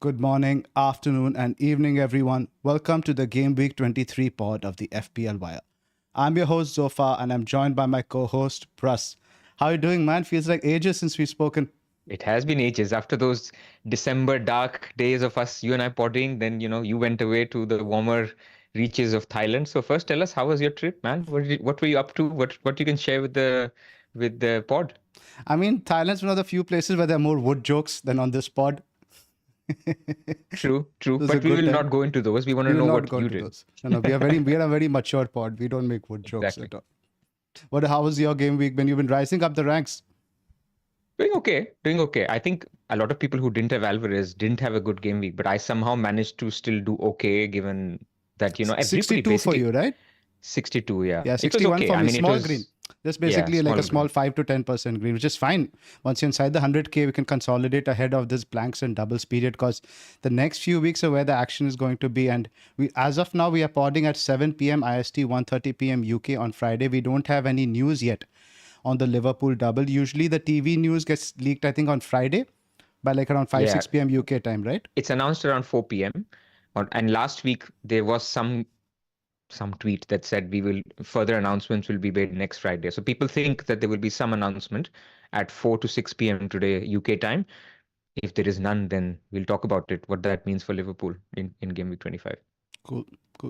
Good morning, afternoon, and evening, everyone. Welcome to the Gameweek 23 pod of the FPL Wire. I'm your host, Zoph, and I'm joined by my co-host, Pras. How are you doing, man? Feels like ages since we've spoken. It has been ages. After those December dark days of us, you and I podding, then, you went away to the warmer reaches of Thailand. So first, tell us, how was your trip, man? What were you up to? What you can share with the pod? I mean, Thailand's one of the few places where there are more wood jokes than on this pod. True. But we will not go into those. We want to know what you did. Those. No, we are a very mature pod. We don't make wood jokes at all. How was your game week when you've been rising up the ranks? Doing okay. I think a lot of people who didn't have Alvarez didn't have a good game week, but I somehow managed to still do okay given that, everybody 62 for you, right? 62, yeah. Yeah, 61 for me, small green. Just basically like a small green. 5 to 10% green, which is fine. Once you're inside the 100K, we can consolidate ahead of this blanks and doubles period because the next few weeks are where the action is going to be. And as of now, we are podding at 7 p.m. IST, 1:30 p.m. UK on Friday. We don't have any news yet on the Liverpool double. Usually the TV news gets leaked, I think, on Friday by like around 6 p.m. UK time, right? It's announced around 4 p.m. And last week, there was some tweet that said further announcements will be made next Friday. So people think that there will be some announcement at 4 to 6 p.m. today UK time. If there is none, then we'll talk about it, what that means for Liverpool in Game Week 25. Cool.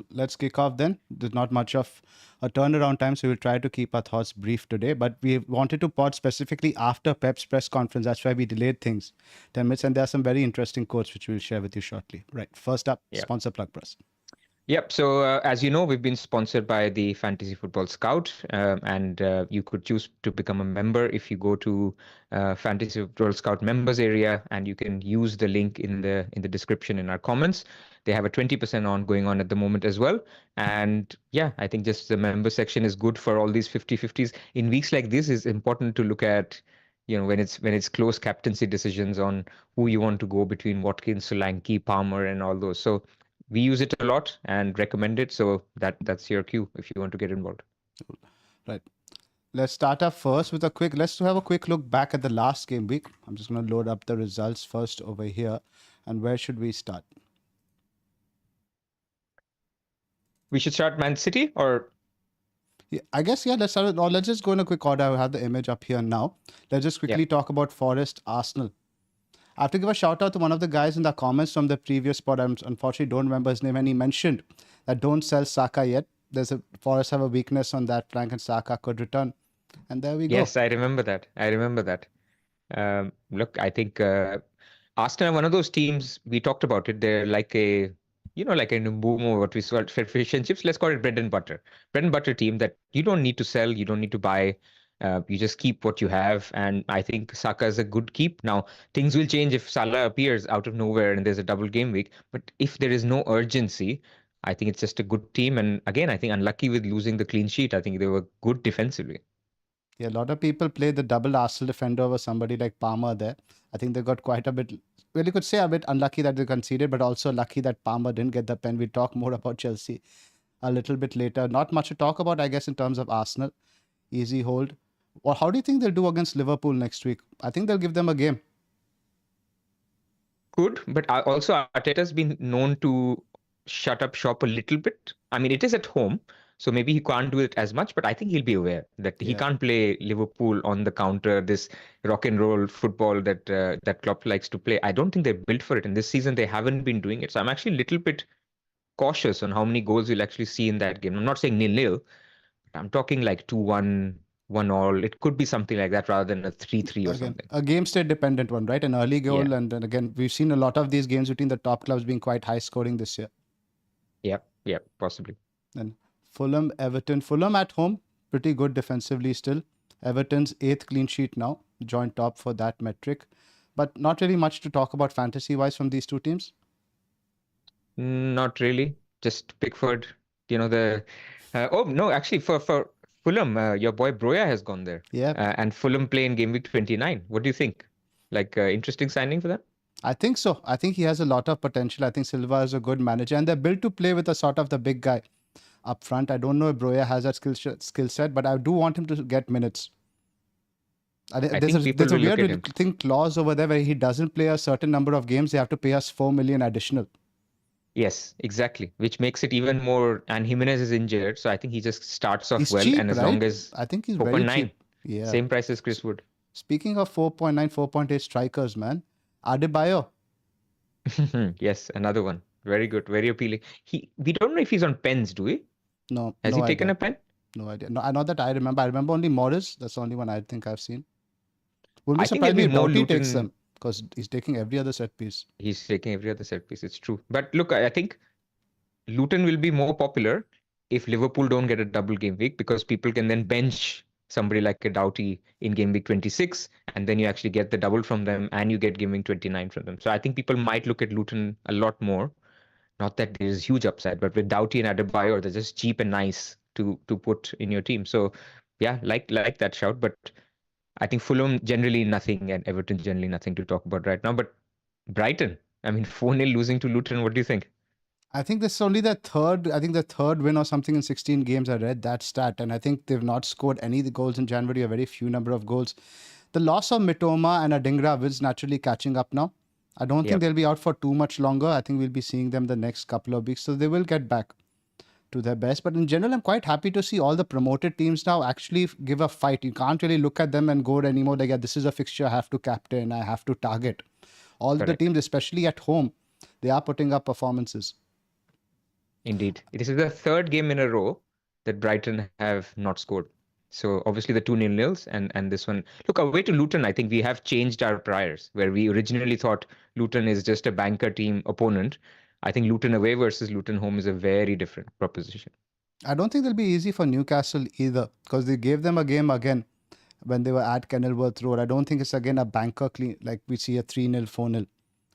Let's kick off then. There's not much of a turnaround time, so we'll try to keep our thoughts brief today. But we wanted to pod specifically after Pep's press conference. That's why we delayed things 10 minutes. And there are some very interesting quotes which we'll share with you shortly. Right. First up, sponsor plug, Pras. Yep. So as you know, we've been sponsored by the Fantasy Football Scout, and you could choose to become a member if you go to Fantasy Football Scout members area, and you can use the link in the description in our comments. They have a 20% on going on at the moment as well. And yeah, I think just the member section is good for all these 50-50s. In weeks like this, it's important to look at, when it's close captaincy decisions on who you want to go between Watkins, Solanke, Palmer, and all those. So we use it a lot and recommend it. So that's your cue if you want to get involved. Right. Let's start off first with let's have a quick look back at the last game week. I'm just going to load up the results first over here. And where should we start? We should start Man City or? Yeah, I guess, let's start or let's just go in a quick order. I have the image up here now. Let's just quickly talk about Forest Arsenal. I have to give a shout out to one of the guys in the comments from the previous pod. I unfortunately don't remember his name, and he mentioned that don't sell Saka yet. Forest have a weakness on that flank, and Saka could return. And there we go. Yes, I remember that. Look, I think Arsenal are one of those teams, we talked about it. They're like a Mbeumo, what we saw at fish and chips. Let's call it bread and butter. Bread and butter team that you don't need to sell, you don't need to buy. You just keep what you have, and I think Saka is a good keep. Now, things will change if Salah appears out of nowhere and there's a double game week. But if there is no urgency, I think it's just a good team. And again, I think unlucky with losing the clean sheet. I think they were good defensively. Yeah, a lot of people play the double Arsenal defender over somebody like Palmer there. I think they got quite a bit, well, you could say a bit unlucky that they conceded, but also lucky that Palmer didn't get the pen. We'll talk more about Chelsea a little bit later. Not much to talk about, I guess, in terms of Arsenal. Easy hold. Well, how do you think they'll do against Liverpool next week? I think they'll give them a game. Good, but also Arteta's been known to shut up shop a little bit. I mean, it is at home, So maybe he can't do it as much, but I think he'll be aware that he Yeah. can't play Liverpool on the counter, this rock and roll football that Klopp likes to play. I don't think they're built for it. And this season, they haven't been doing it. So I'm actually a little bit cautious on how many goals you'll actually see in that game. I'm not saying 0-0. I'm talking like 2-1, 1-1. It could be something like that rather than a 3-3 or Again, something. a game state dependent one, right? An early Yeah. goal, and then again, we've seen a lot of these games between the top clubs being quite high scoring this year. Yeah, possibly. And Fulham, Everton. Fulham at home, pretty good defensively still. Everton's 8th clean sheet now, joint top for that metric. But not really much to talk about fantasy-wise from these two teams. Not really. Just Pickford, oh, no, actually, for Fulham, your boy Broya has gone there. Yeah, And Fulham play in Gameweek 29. What do you think? Like, interesting signing for them? I think so. I think he has a lot of potential. I think Silva is a good manager, and they're built to play with a sort of the big guy up front. I don't know if Broya has that skill set, but I do want him to get minutes. I think people There's a will look at him. weird thing clause over there where he doesn't play a certain number of games. They have to pay us 4 million additional. Yes, exactly. Which makes it even more. And Jimenez is injured, so I think he just starts off He's well. cheap, And as right? long as I think he's very 4.9, cheap. Yeah. same price as Chris Wood. Speaking of 4.9, 4.8 strikers, man. Adebayo. Yes, another one. Very good, very appealing. We don't know if he's on pens, do we? No, Has no he taken idea. a pen? No idea. No, not that I remember. I remember only Morris. That's the only one I think I've seen. Wouldn't be I think surprised there'll if be more Doughty takes Luton. them because he's taking every other set piece. He's taking every other set piece. It's true. But look, I think Luton will be more popular if Liverpool don't get a double game week because people can then bench somebody like a Doughty in game week 26 and then you actually get the double from them and you get game week 29 from them. So I think people might look at Luton a lot more. Not that there's huge upside, but with Doughty and Adebayor, they're just cheap and nice to put in your team. So yeah, like that shout. But I think Fulham generally nothing and Everton generally nothing to talk about right now. But Brighton, I mean 4-0 losing to Luton. What do you think? I think this is only the third win or something in 16 games. I read that stat, and I think they've not scored any goals in January, a very few number of goals. The loss of Mitoma and Adingra is naturally catching up now. I don't think they'll be out for too much longer. I think we'll be seeing them the next couple of weeks, so they will get back to their best. But in general, I'm quite happy to see all the promoted teams now actually give a fight. You can't really look at them and go anymore like, yeah, this is a fixture I have to captain, I have to target. All the teams, especially at home, they are putting up performances. Indeed. It is the third game in a row that Brighton have not scored. So obviously the 2-0 nils and this one. Look, away to Luton, I think we have changed our priors where we originally thought Luton is just a banker team opponent. I think Luton away versus Luton home is a very different proposition. I don't think it'll be easy for Newcastle either because they gave them a game again when they were at Kenilworth Road. I don't think it's again a banker clean like we see a 3-0, 4-0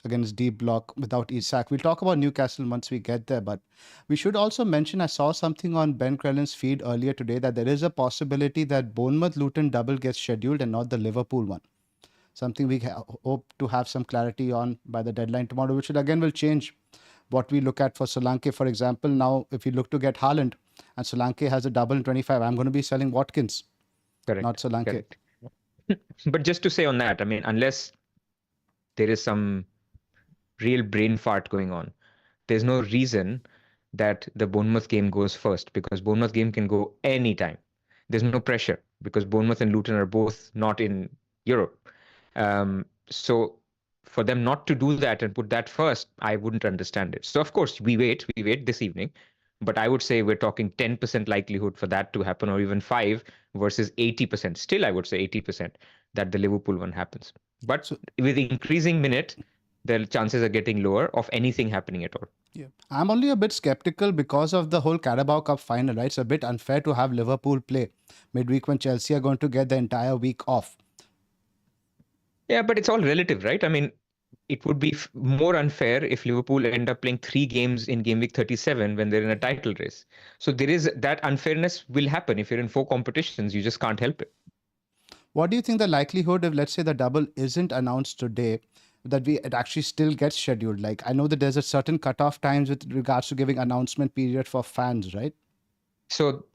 against deep block without Isak. We'll talk about Newcastle once we get there, but we should also mention I saw something on Ben Crellin's feed earlier today that there is a possibility that Bournemouth-Luton double gets scheduled and not the Liverpool one. Something we hope to have some clarity on by the deadline tomorrow, which will change what we look at for Solanke. For example, now if you look to get Haaland and Solanke has a double in 25, I'm going to be selling Watkins, not Solanke. Correct. But just to say on that, I mean, unless there is some real brain fart going on, there's no reason that the Bournemouth game goes first because Bournemouth game can go anytime. There's no pressure because Bournemouth and Luton are both not in Europe. So for them not to do that and put that first, I wouldn't understand it. So of course we wait this evening, but I would say we're talking 10% likelihood for that to happen or even 5 versus 80%. Still, I would say 80% that the Liverpool one happens. But with increasing minute, the chances are getting lower of anything happening at all. Yeah, I'm only a bit skeptical because of the whole Carabao Cup final, right? It's a bit unfair to have Liverpool play midweek when Chelsea are going to get the entire week off. Yeah, but it's all relative, right? I mean, it would be more unfair if Liverpool end up playing 3 games in game week 37 when they're in a title race. So there is that unfairness will happen. If you're in 4 competitions, you just can't help it. What do you think the likelihood if, let's say, the double isn't announced today, that it actually still gets scheduled? Like, I know that there's a certain cutoff times with regards to giving announcement period for fans, right? So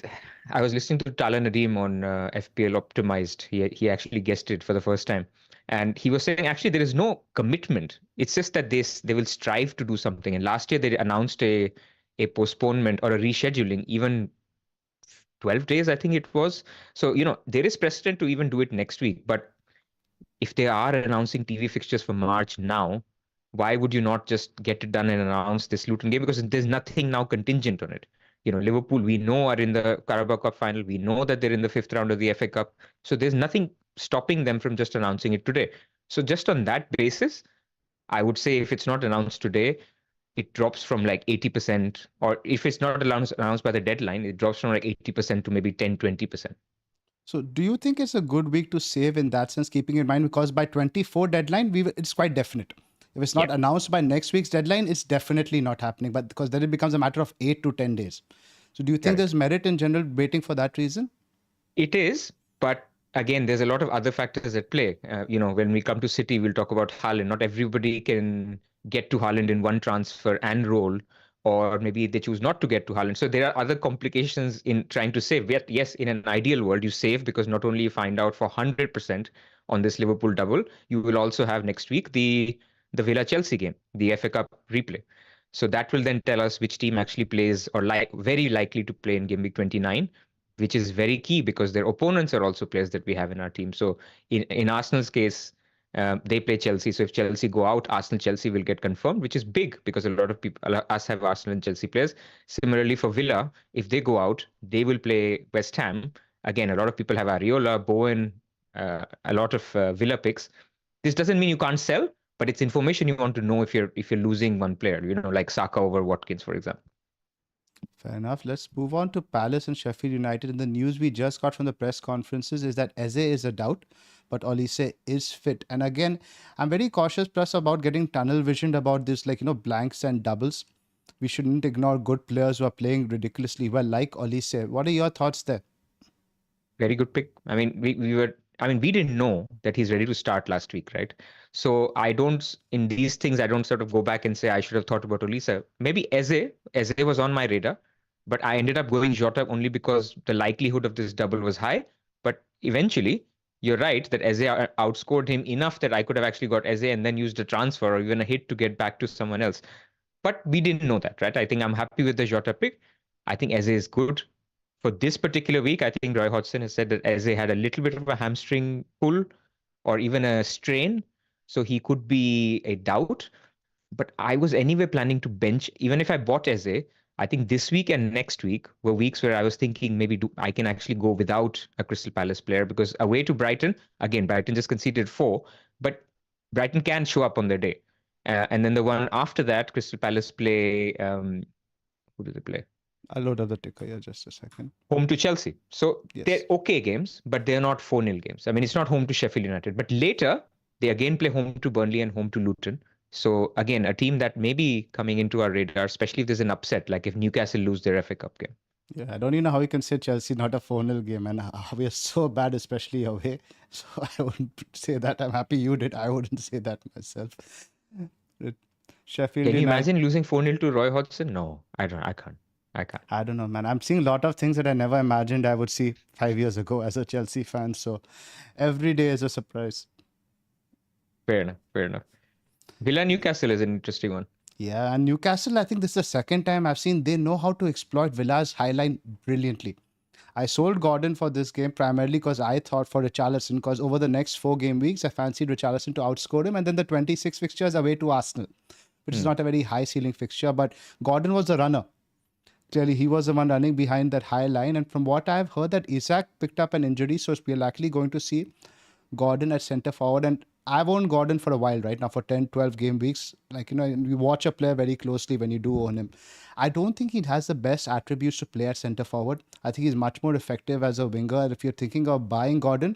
I was listening to Tala Nadeem on FPL Optimized. He actually guessed it for the first time. And he was saying, actually, there is no commitment. It's just that they will strive to do something. And last year, they announced a postponement or a rescheduling even 12 days, I think it was. So, there is precedent to even do it next week. But if they are announcing TV fixtures for March now, why would you not just get it done and announce this Luton game? Because there's nothing now contingent on it. Liverpool, we know, are in the Carabao Cup final. We know that they're in the fifth round of the FA Cup. So there's nothing stopping them from just announcing it today. So just on that basis, I would say if it's not announced today, it drops from like 80%, or if it's not announced by the deadline, it drops from like 80% to maybe 10-20%. So do you think it's a good week to save in that sense, keeping in mind, because by 24 deadline, it's quite definite. If it's not announced by next week's deadline, it's definitely not happening. But because then it becomes a matter of 8 to 10 days. So do you think there's merit in general waiting for that reason? It is, but again, there's a lot of other factors at play. When we come to City, we'll talk about Haaland. Not everybody can get to Haaland in one transfer and roll, or maybe they choose not to get to Haaland. So there are other complications in trying to save. Yet, yes, in an ideal world, you save because not only you find out for 100% on this Liverpool double, you will also have next week the Villa Chelsea game, the FA Cup replay. So that will then tell us which team actually plays, or very likely to play in game week 29, which is very key because their opponents are also players that we have in our team. So in Arsenal's case, they play Chelsea. So if Chelsea go out, Arsenal-Chelsea will get confirmed, which is big because a lot of people, us, have Arsenal and Chelsea players. Similarly for Villa, if they go out, they will play West Ham. Again, a lot of people have Areola, Bowen, a lot of Villa picks. This doesn't mean you can't sell, but it's information you want to know if you're losing one player, like Saka over Watkins, for example. Fair enough. Let's move on to Palace and Sheffield United. And the news we just got from the press conferences is that Eze is a doubt, but Olise is fit. And again, I'm very cautious plus about getting tunnel visioned about this, blanks and doubles. We shouldn't ignore good players who are playing ridiculously well, like Olise. What are your thoughts there? Very good pick. I mean, we didn't know that he's ready to start last week, right? So in these things, I don't sort of go back and say I should have thought about Olise. Maybe Eze was on my radar, but I ended up going Jota only because the likelihood of this double was high. But eventually, you're right that Eze outscored him enough that I could have actually got Eze and then used a transfer or even a hit to get back to someone else. But we didn't know that, right? I think I'm happy with the Jota pick. I think Eze is good. For this particular week, I think Roy Hodgson has said that Eze had a little bit of a hamstring pull or even a strain. So he could be a doubt. But I was anyway planning to bench. Even if I bought Eze, I think this week and next week were weeks where I was thinking maybe I can actually go without a Crystal Palace player, because away to Brighton, again, Brighton just conceded 4, but Brighton can show up on their day. And then the one after that, Crystal Palace play, who do they play? I'll load up the ticker here just a second. Home to Chelsea. So they're okay games, but they're not 4-0 games. I mean, it's not home to Sheffield United. But later, they again play home to Burnley and home to Luton. So again, a team that may be coming into our radar, especially if there's an upset, like if Newcastle lose their FA Cup game. Yeah, I don't even know how you can say Chelsea not a 4-0 game, and we are so bad, especially away. So I wouldn't say that. I'm happy you did. I wouldn't say that myself. Sheffield. Can you imagine losing 4-0 to Roy Hodgson? No, I can't. I don't know, man. I'm seeing a lot of things that I never imagined I would see 5 years ago as a Chelsea fan. So every day is a surprise. Fair enough. Villa Newcastle is an interesting one. Yeah, and Newcastle, I think this is the second time I've seen they know how to exploit Villa's high line brilliantly. I sold Gordon for this game primarily because I thought for Richarlison, because over the next 4 game weeks, I fancied Richarlison to outscore him. And then the 26 fixtures away to Arsenal, which is not a very high ceiling fixture. But Gordon was the runner. Clearly, he was the one running behind that high line. And from what I've heard, that Isaac picked up an injury. So we're likely going to see Gordon at centre forward. And I've owned Gordon for a while right now, for 10, 12 game weeks. You watch a player very closely when you do own him. I don't think he has the best attributes to play at centre forward. I think he's much more effective as a winger. And if you're thinking of buying Gordon,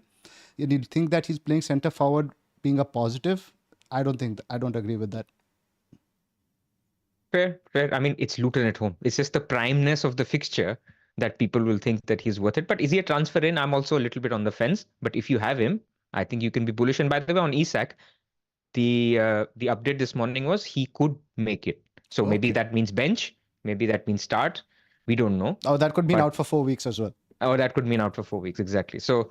you think that he's playing centre forward being a positive. I don't agree with that. Fair. I mean, it's Luton at home. It's just the primeness of the fixture that people will think that he's worth it. But is he a transfer in? I'm also a little bit on the fence. But if you have him, I think you can be bullish. And by the way, on Isak, the update this morning was he could make it. So maybe that means bench. Maybe that means start. We don't know. Oh, that could mean out for 4 weeks as well. Oh, that could mean out for 4 weeks. Exactly. So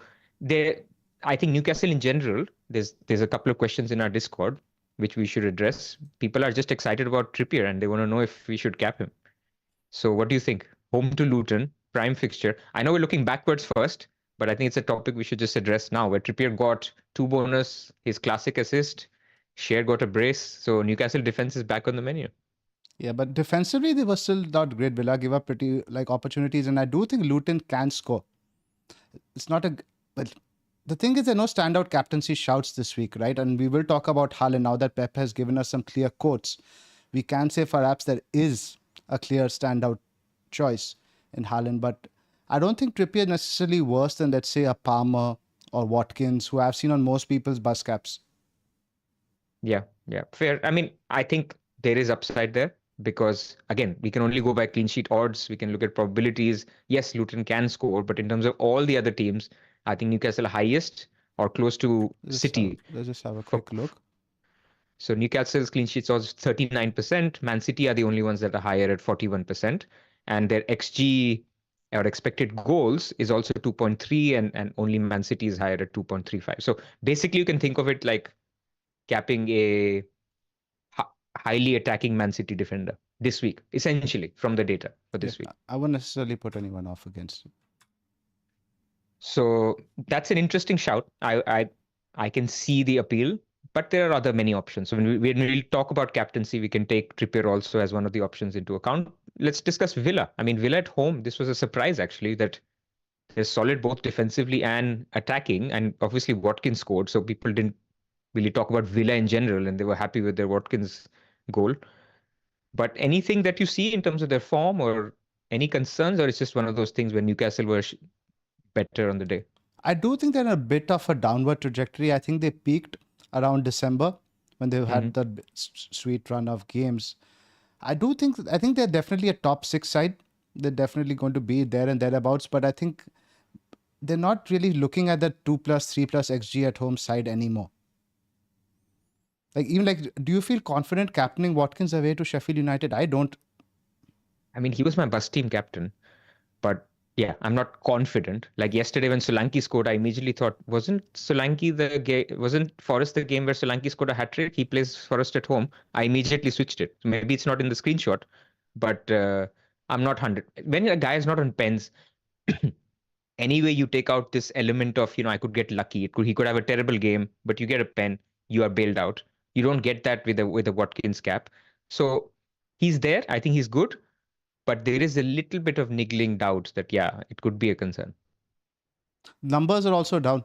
I think Newcastle in general, there's a couple of questions in our Discord which we should address. People are just excited about Trippier and they want to know if we should cap him. So what do you think? Home to Luton, prime fixture. I know we're looking backwards first, but I think it's a topic we should just address now, where Trippier got 2 bonus, his classic assist, Share got a brace, so Newcastle defense is back on the menu. Yeah, but defensively they were still not great. Villa gave up pretty like opportunities, and I do think Luton can score. It's not a, but the thing is there are no standout captaincy shouts this week, right? And we will talk about Haaland now that Pep has given us some clear quotes. We can say perhaps there is a clear standout choice in Haaland, but I don't think Trippier is necessarily worse than, let's say, a Palmer or Watkins, who I've seen on most people's bus caps. Yeah, fair. I mean, I think there is upside there because, again, we can only go by clean sheet odds. We can look at probabilities. Yes, Luton can score, but in terms of all the other teams, I think Newcastle highest or close to City. Let's just have a quick look. So Newcastle's clean sheets are 39%. Man City are the only ones that are higher at 41%. And their XG or expected goals is also 2.3 and only Man City is higher at 2.35. So basically you can think of it like capping a highly attacking Man City defender this week, essentially, from the data for this week. I wouldn't necessarily put anyone off against it. So that's an interesting shout. I can see the appeal, but there are many options. So when we talk about captaincy, we can take Trippier also as one of the options into account. Let's discuss Villa. I mean, Villa at home, this was a surprise actually that they're solid both defensively and attacking, and obviously Watkins scored, so people didn't really talk about Villa in general, and they were happy with their Watkins goal. But anything that you see in terms of their form or any concerns, or it's just one of those things where Newcastle were better on the day? I do think they're in a bit of a downward trajectory. I think they peaked around December when they had the sweet run of games. I think they're definitely a top 6 side. They're definitely going to be there and thereabouts, but I think they're not really looking at the 2+, 3+ XG at home side anymore. Do you feel confident captaining Watkins away to Sheffield United? I don't. I mean, he was my bus team captain, but yeah, I'm not confident. Like yesterday when Solanke scored, I immediately thought, wasn't Forest the game where Solanke scored a hat-trick? He plays Forest at home. I immediately switched it. Maybe it's not in the screenshot, but I'm not 100. When a guy is not on pens, anyway, you take out this element of, I could get lucky. He could have a terrible game, but you get a pen, you are bailed out. You don't get that with a Watkins cap. So he's there. I think he's good. But there is a little bit of niggling doubts that, it could be a concern. Numbers are also down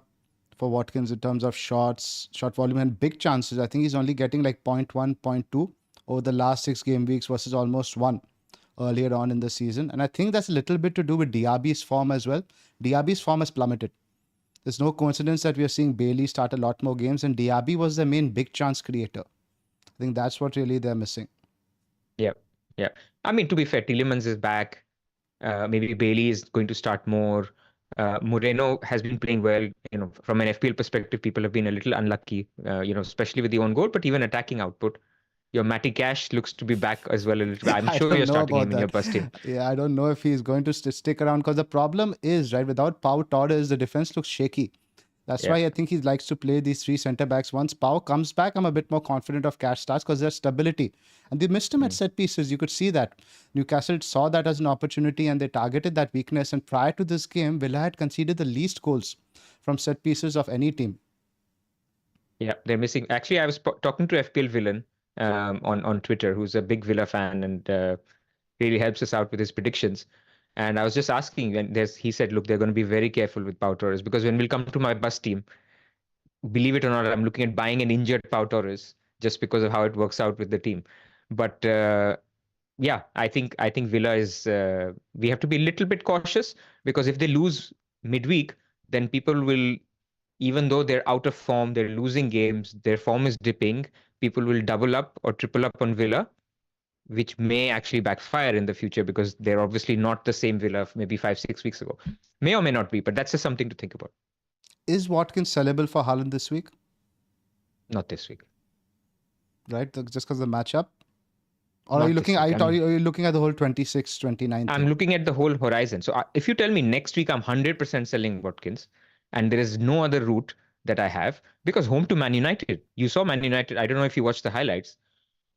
for Watkins in terms of shots, shot volume, and big chances. I think he's only getting like 0.1, 0.2 over the last 6 game weeks versus almost 1 earlier on in the season. And I think that's a little bit to do with Diaby's form as well. Diaby's form has plummeted. There's no coincidence that we are seeing Bailey start a lot more games, and Diaby was the main big chance creator. I think that's what really they're missing. Yeah. I mean, to be fair, Tielemans is back. Maybe Bailey is going to start more. Moreno has been playing well. From an FPL perspective, people have been a little unlucky, especially with the own goal, but even attacking output. Your Matty Cash looks to be back as well a little bit. I'm sure you're starting him in your bus team. Yeah, I don't know if he's going to stick around because the problem is, right, without Pau Torres, the defense looks shaky. That's why I think he likes to play these 3 centre backs. Once Pau comes back, I'm a bit more confident of Cash starts because there's stability. And they missed him at set pieces. You could see that. Newcastle saw that as an opportunity and they targeted that weakness. And prior to this game, Villa had conceded the least goals from set pieces of any team. Yeah, they're missing. Actually, I was talking to FPL Villain on Twitter, who's a big Villa fan and really helps us out with his predictions. And I was just asking, and he said, look, they're going to be very careful with Pau Torres because when we'll come to my bus team, believe it or not, I'm looking at buying an injured Pau Torres just because of how it works out with the team. But I think Villa is, we have to be a little bit cautious because if they lose midweek, then people will, even though they're out of form, they're losing games, their form is dipping, people will double up or triple up on Villa, which may actually backfire in the future because they're obviously not the same Villa maybe 5-6 weeks ago. May or may not be, but that's just something to think about. Is Watkins sellable for Haaland this week? Not this week. Right? Just because of the matchup? Or are you looking at the whole 26, 29 thing? I'm looking at the whole horizon. So if you tell me next week I'm 100% selling Watkins and there is no other route that I have, because home to Man United, you saw Man United, I don't know if you watched the highlights,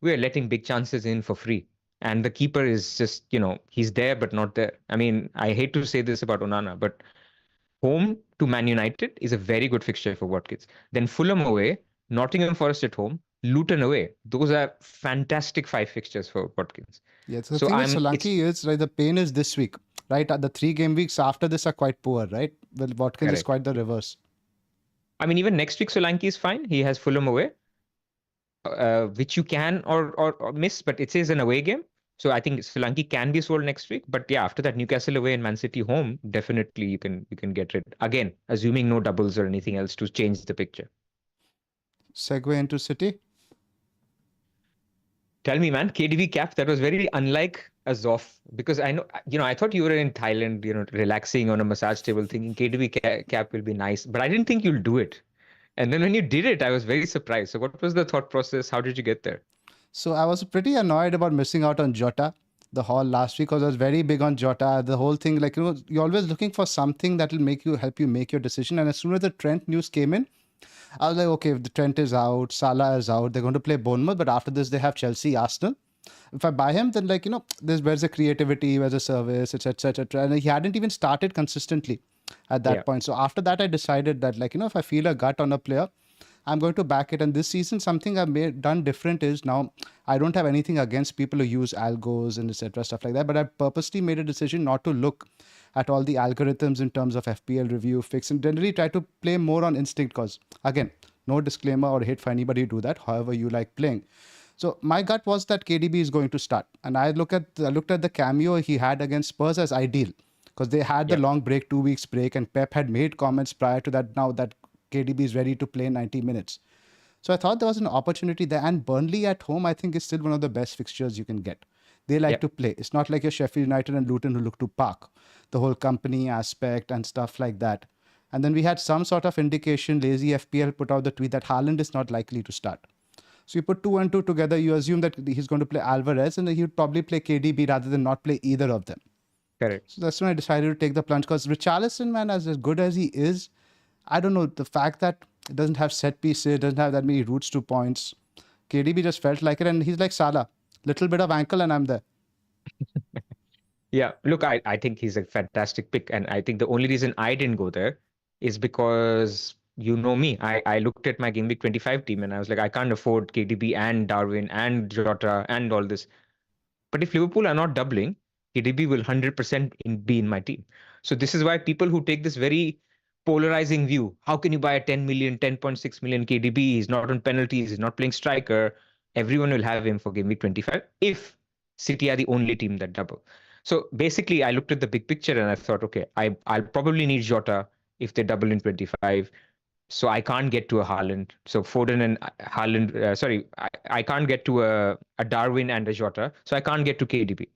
we are letting big chances in for free. And the keeper is just, he's there but not there. I mean, I hate to say this about Onana, but home to Man United is a very good fixture for Watkins. Then Fulham away, Nottingham Forest at home, Luton away. Those are fantastic 5 fixtures for Watkins. Yeah, so the So thing with it's Solanke is, right, the pain is this week, right? The 3 game weeks after this are quite poor, right? Well, Watkins is correct. quite the reverse. I mean, even next week Solanke is fine. He has Fulham away, which you can or miss, but it is an away game. So I think Solanke can be sold next week. But yeah, after that Newcastle away and Man City home, definitely you can get rid. Again, assuming no doubles or anything else to change the picture. Segue into City. Tell me, man, KDB cap, that was very unlike a Zoph, because I know, I thought you were in Thailand, relaxing on a massage table thinking KDB cap will be nice, but I didn't think you'll do it. And then when you did it, I was very surprised. So what was the thought process? How did you get there? So I was pretty annoyed about missing out on Jota the whole last week because I was very big on Jota. The whole thing, like, you're always looking for something that will help you make your decision. And as soon as the Trent news came in, I was like, okay, if the Trent is out, Salah is out, they're going to play Bournemouth, but after this they have Chelsea, Arsenal. If I buy him, then where's the creativity, where's the service, etc., etc. And he hadn't even started consistently at that point. So after that, I decided that if I feel a gut on a player, I'm going to back it. And this season, something I've done different is now I don't have anything against people who use algos and etc. stuff like that. But I purposely made a decision not to look at all the algorithms in terms of FPL review, fix, and generally try to play more on instinct. Because again, no disclaimer or hate for anybody to do that. However you like playing. So my gut was that KDB is going to start, and I looked at the cameo he had against Spurs as ideal because they had the long break, 2 weeks break, and Pep had made comments prior to that. Now that KDB is ready to play 90 minutes. So I thought there was an opportunity there. And Burnley at home, I think, is still one of the best fixtures you can get. They like to play. It's not like your Sheffield United and Luton who look to park. The whole company aspect and stuff like that. And then we had some sort of indication, Lazy FPL put out the tweet that Haaland is not likely to start. So you put 2 and 2 together, you assume that he's going to play Alvarez and he would probably play KDB rather than not play either of them. Correct. So that's when I decided to take the plunge because Richarlison, man, as good as he is, I don't know, the fact that it doesn't have set pieces, doesn't have that many routes to points. KDB just felt like it, and he's like Salah. Little bit of ankle and I'm there. Yeah, look, I think he's a fantastic pick. And I think the only reason I didn't go there is because you know me. I looked at my Gameweek 25 team and I was like, I can't afford KDB and Darwin and Jota and all this. But if Liverpool are not doubling, KDB will 100% be in my team. So this is why people who take this very polarizing view, how can you buy a 10 million, 10.6 million KDB? He's not on penalties, he's not playing striker. Everyone will have him for Gameweek 25 if City are the only team that double. So basically, I looked at the big picture and I thought, okay, I'll probably need Jota if they double in 25. So I can't get to a Haaland. So Foden and Haaland, I can't get to a Darwin and a Jota. So I can't get to KDB.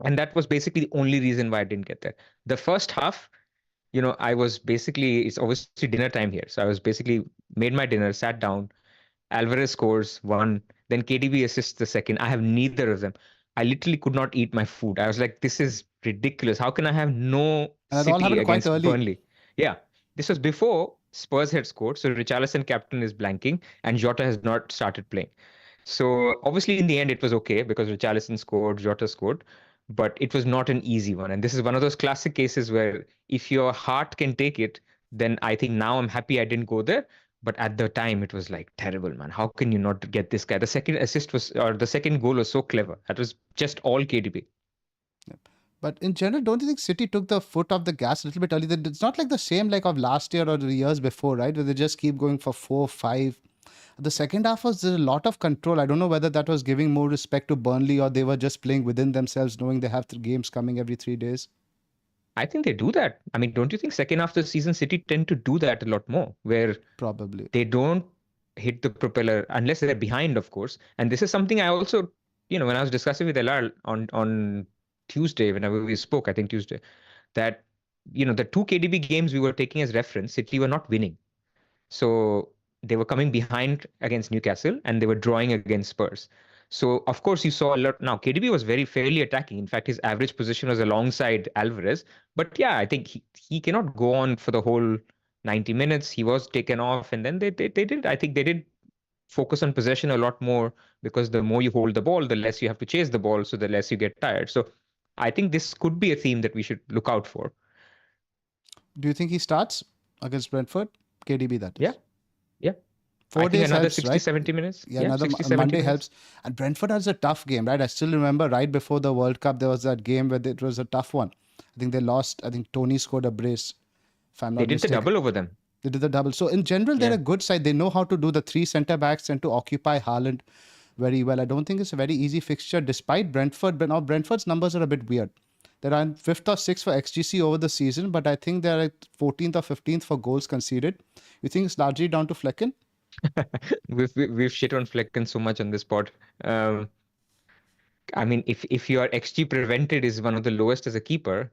And that was basically the only reason why I didn't get there. The first half, I was basically, it's obviously dinner time here. So I was basically made my dinner, sat down. Alvarez scores 1, then KDB assists the second. I have neither of them. I literally could not eat my food. I was like, this is ridiculous. How can I have no And that all City happened quite against early. Burnley? Yeah. This was before Spurs had scored. So Richarlison captain is blanking and Jota has not started playing. So obviously in the end it was okay because Richarlison scored, Jota scored, but it was not an easy one. And this is one of those classic cases where if your heart can take it, then I think now I'm happy I didn't go there. But at the time, it was like terrible, man. How can you not get this guy? The second assist or the second goal was so clever. That was just all KDB. But in general, don't you think City took the foot off the gas a little bit early? It's not like the same like of last year or the years before, right? Where they just keep going for 4, 5. The second half was a lot of control. I don't know whether that was giving more respect to Burnley or they were just playing within themselves, knowing they have games coming every 3 days. I think they do that. I mean, don't you think second half of the season, City tend to do that a lot more, where probably they don't hit the propeller unless they're behind, of course. And this is something I also, when I was discussing with LR on Tuesday, whenever we spoke, I think Tuesday, that, the 2 KDB games we were taking as reference, City were not winning. So they were coming behind against Newcastle and they were drawing against Spurs. So, of course, you saw a lot. Now, KDB was fairly attacking. In fact, his average position was alongside Alvarez. But yeah, I think he cannot go on for the whole 90 minutes. He was taken off and then they did. I think they did focus on possession a lot more, because the more you hold the ball, the less you have to chase the ball, so the less you get tired. So I think this could be a theme that we should look out for. Do you think he starts against Brentford? KDB, that Yeah, is. yeah. I 4 think days another helps, 60, right? 70 minutes. Yeah, Yeah, another 60, 70 Monday minutes. helps. And Brentford has a tough game, right? I still remember right before the World Cup, there was that game where it was a tough one. I think they lost. I think Tony scored a brace, if I'm They not did the mistaken. double over them. They did the double. So in general, they're Yeah. a good side. They know how to do the 3 centre backs and to occupy Haaland very well. I don't think it's a very easy fixture, despite Brentford. But now Brentford's numbers are a bit weird. They're on 5th or 6th for XGC over the season, but I think they're at 14th or 15th for goals conceded. You think it's largely down to Flecken? We've shit on Flecken so much on this pod. Um, I mean, if your XG prevented is one of the lowest as a keeper,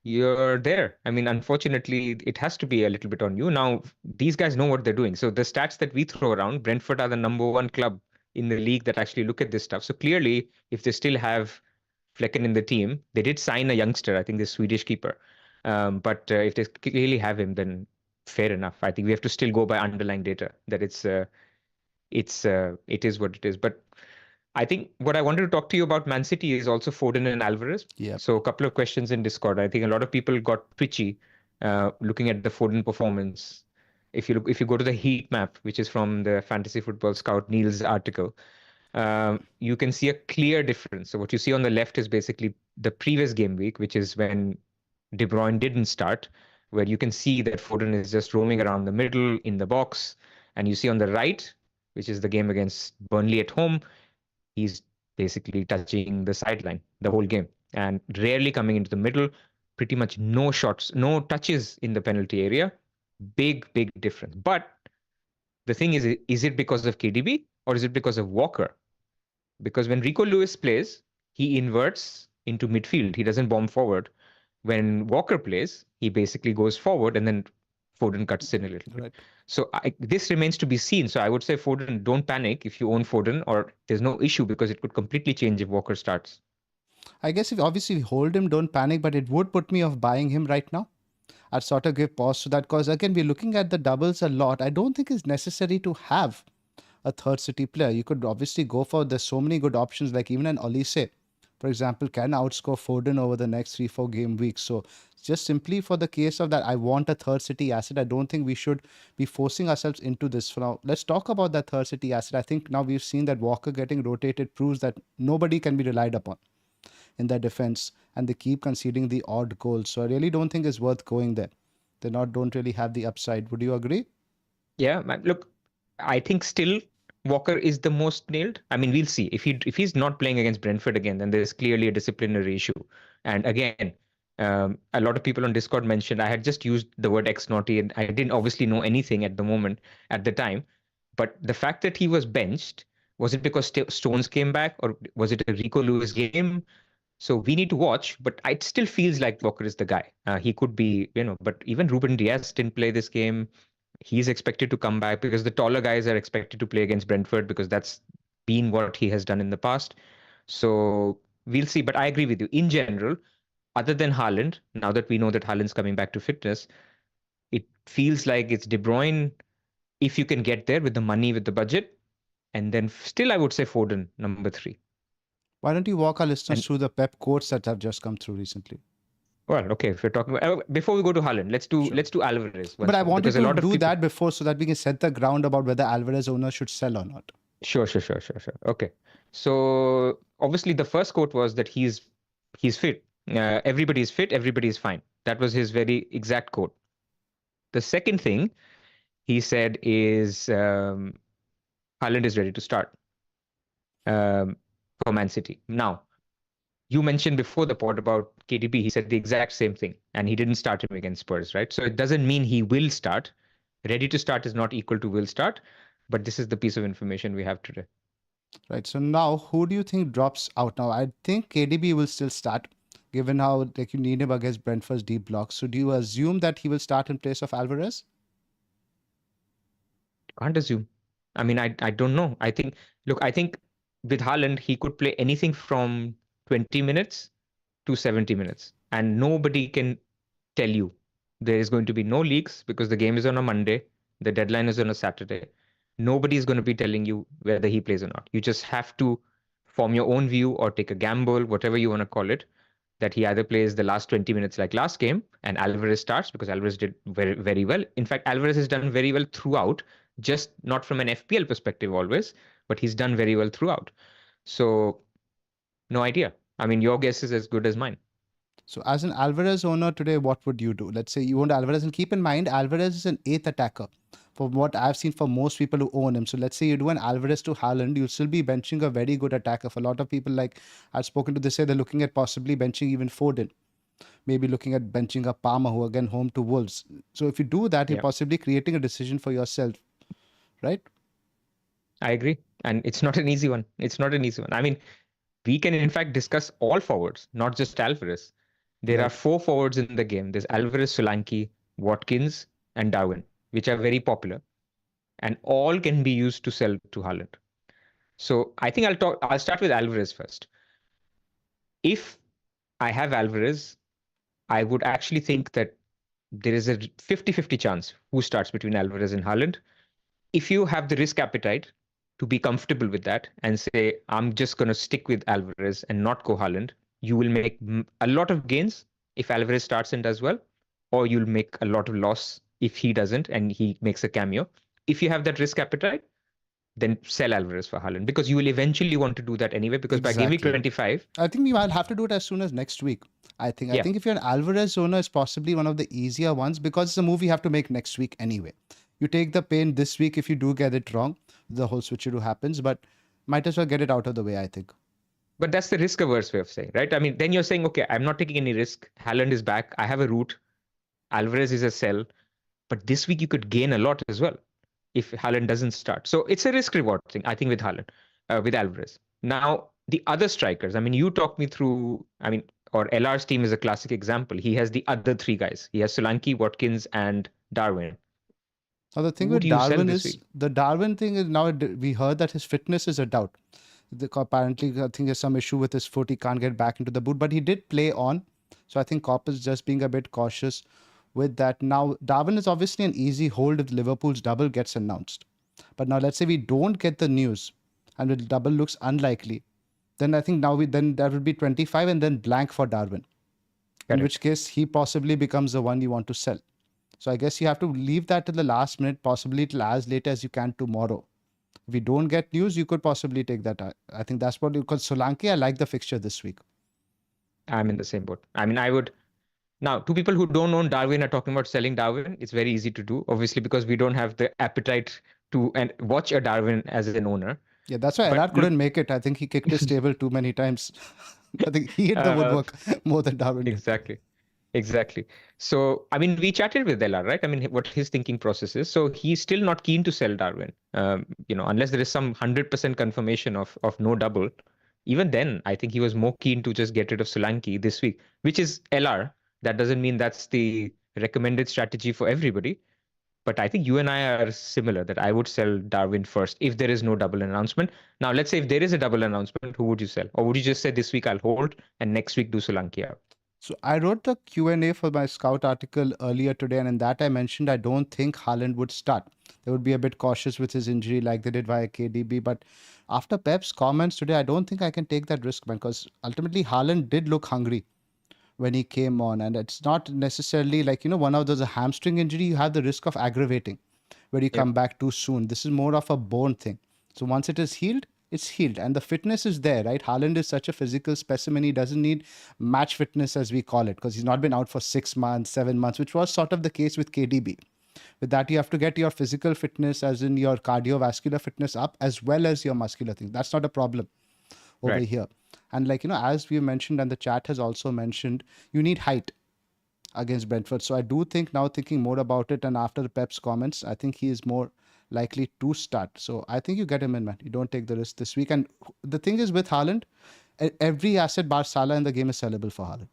you're there. I mean, unfortunately, it has to be a little bit on you. Now, these guys know what they're doing. So the stats that we throw around, Brentford are the number one club in the league that actually look at this stuff. So clearly, if they still have Flecken in the team, they did sign a youngster, I think the Swedish keeper. But if they clearly have him, then fair enough. I think we have to still go by underlying data that it is what it is. But I think what I wanted to talk to you about Man City is also Foden and Alvarez. Yeah. So a couple of questions in Discord. I think a lot of people got twitchy looking at the Foden performance. If you go to the heat map, which is from the Fantasy Football Scout Neil's article, you can see a clear difference. So what you see on the left is basically the previous game week, which is when De Bruyne didn't start, where you can see that Foden is just roaming around the middle in the box. And you see on the right, which is the game against Burnley at home, he's basically touching the sideline the whole game and rarely coming into the middle. Pretty much no shots, no touches in the penalty area. Big difference. But the thing is it because of KDB or is it because of Walker? Because when Rico Lewis plays, he inverts into midfield. He doesn't bomb forward. When Walker plays, he basically goes forward and then Foden cuts in a little bit. Right. So this remains to be seen. So I would say Foden, don't panic if you own Foden, or there's no issue because it could completely change if Walker starts. I guess if obviously we hold him, don't panic, but it would put me off buying him right now. I'd sort of give pause to that because again, we're looking at the doubles a lot. I don't think it's necessary to have a third City player. You could obviously go for, there's so many good options, like even an Olise, for example, can outscore Foden over the next 3-4 game weeks. So just simply for the case of that, I want a third City asset. I don't think we should be forcing ourselves into this. For now, let's talk about that third City asset. I think now we've seen that Walker getting rotated proves that nobody can be relied upon in their defense, and they keep conceding the odd goals. So I really don't think it's worth going there. They don't really have the upside. Would you agree? Yeah, look, I think still Walker is the most nailed. I mean, we'll see. If he's not playing against Brentford again, then there's clearly a disciplinary issue. And again, a lot of people on Discord mentioned I had just used the word ex naughty, and I didn't obviously know anything at the time. But the fact that he was benched, was it because Stones came back, or was it a Rico Lewis game? So we need to watch, but it still feels like Walker is the guy. He could be, but even Ruben Diaz didn't play this game. He's expected to come back because the taller guys are expected to play against Brentford because that's been what he has done in the past. So we'll see. But I agree with you. In general, other than Haaland, now that we know that Haaland's coming back to fitness, it feels like it's De Bruyne, if you can get there with the money, with the budget. And then still, I would say Foden, number 3. Why don't you walk our listeners And through the Pep quotes that have just come through recently? well, okay, if we're talking about before we go to Haaland, let's do Sure. Alvarez once But I more, wanted because a to lot of do people. that before so that we can set the ground about whether Alvarez owners should sell or not. Sure. Okay. So obviously the first quote was that he's fit. Everybody's fit. Everybody's fine. That was his very exact quote. The second thing he said is Haaland is ready to start for Man City. Now, you mentioned before the pod about KDB. He said the exact same thing, and he didn't start him against Spurs, right? So it doesn't mean he will start. Ready to start is not equal to will start, but this is the piece of information we have today. Right. So now, who do you think drops out? Now, I think KDB will still start, given how like you need him against Brentford's deep blocks. So do you assume that he will start in place of Alvarez? Can't assume. I mean, I don't know. I think with Haaland, he could play anything from 20 minutes to 70 minutes, and nobody can tell you there is going to be no leaks because the game is on a Monday, the deadline is on a Saturday. nobody is going to be telling you whether he plays or not. You just have to form your own view or take a gamble, whatever you want to call it, that he either plays the last 20 minutes like last game and Alvarez starts, because Alvarez did very, very well. In fact, Alvarez has done very well throughout, just not from an FPL perspective always, but he's done very well throughout. So no idea. I mean, your guess is as good as mine. So as an Alvarez owner today, what would you do? Let's say you own Alvarez, and keep in mind, Alvarez is an 8th attacker from what I've seen for most people who own him. So let's say you do an Alvarez to Haaland, you'll still be benching a very good attacker. For a lot of people, like I've spoken to, they say they're looking at possibly benching even Foden. Maybe looking at benching a Palmer, who again home to Wolves. So if you do that, you're possibly creating a decision for yourself, right? I agree. And it's not an easy one. It's not an easy one. I mean, we can in fact discuss all forwards, not just Alvarez. There are 4 forwards in the game. There's Alvarez, Solanke, Watkins, and Darwin, which are very popular, and all can be used to sell to Haaland. So I think I'll start with Alvarez first. If I have Alvarez, I would actually think that there is a 50-50 chance who starts between Alvarez and Haaland. If you have the risk appetite to be comfortable with that and say, I'm just going to stick with Alvarez and not go Haaland, you will make a lot of gains if Alvarez starts and does well, or you'll make a lot of loss if he doesn't and he makes a cameo. If you have that risk appetite, then sell Alvarez for Haaland, because you will eventually want to do that anyway, because by Gameweek 25... I think we might have to do it as soon as next week. I think if you're an Alvarez owner, it's possibly one of the easier ones, because it's a move you have to make next week anyway. You take the pain this week if you do get it wrong, the whole switcheroo happens, but might as well get it out of the way, I think. But that's the risk-averse way of saying, right? I mean, then you're saying, okay, I'm not taking any risk. Haaland is back. I have a route. Alvarez is a sell. But this week you could gain a lot as well if Haaland doesn't start. So it's a risk-reward thing, I think, with Haaland, with Alvarez. Now, the other strikers, I mean, you talk me through, I mean, or LR's team is a classic example. He has the other 3 guys. He has Solanke, Watkins, and Darwin. Now, the thing with Darwin is, the Darwin thing is now we heard that his fitness is a doubt. Apparently, I think there's some issue with his foot. He can't get back into the boot, but he did play on. So I think Klopp is just being a bit cautious with that. Now, Darwin is obviously an easy hold if Liverpool's double gets announced. But now let's say we don't get the news and the double looks unlikely. Then I think then that would be 25 and then blank for Darwin. In which case, he possibly becomes the one you want to sell. So I guess you have to leave that till the last minute, possibly till as late as you can tomorrow. If we don't get news, you could possibly take that. I think that's what because Solanke, I like the fixture this week. I'm in the same boat. I mean, I would. Now, to people who don't own Darwin are talking about selling Darwin. It's very easy to do, obviously, because we don't have the appetite to watch a Darwin as an owner. Yeah, that's why Elad couldn't make it. I think he kicked his table too many times. I think he hit the woodwork more than Darwin did. Exactly. So, I mean, we chatted with Elad, right? I mean, what his thinking process is. So he's still not keen to sell Darwin, unless there is some 100% confirmation of no double. Even then, I think he was more keen to just get rid of Solanke this week, which is LR. That doesn't mean that's the recommended strategy for everybody. But I think you and I are similar, that I would sell Darwin first if there is no double announcement. Now, let's say if there is a double announcement, who would you sell? Or would you just say this week I'll hold and next week do Solanke out? So I wrote the Q&A for my Scout article earlier today, and in that I mentioned I don't think Haaland would start. They would be a bit cautious with his injury like they did via KDB. But after Pep's comments today, I don't think I can take that risk, man, because ultimately Haaland did look hungry when he came on. And it's not necessarily like, one of those, a hamstring injury, you have the risk of aggravating where you come back too soon. This is more of a bone thing. So once it is healed, it's healed. And the fitness is there, right? Haaland is such a physical specimen. He doesn't need match fitness, as we call it, because he's not been out for 6 months, 7 months, which was sort of the case with KDB. With that, you have to get your physical fitness, as in your cardiovascular fitness up, as well as your muscular thing. That's not a problem over here. And as we mentioned, and the chat has also mentioned, you need height against Brentford. So I do think now, thinking more about it, and after Pep's comments, I think he is more likely to start. So I think you get him in, man. You don't take the risk this week. And the thing is with Haaland, every asset bar Salah in the game is sellable for Haaland.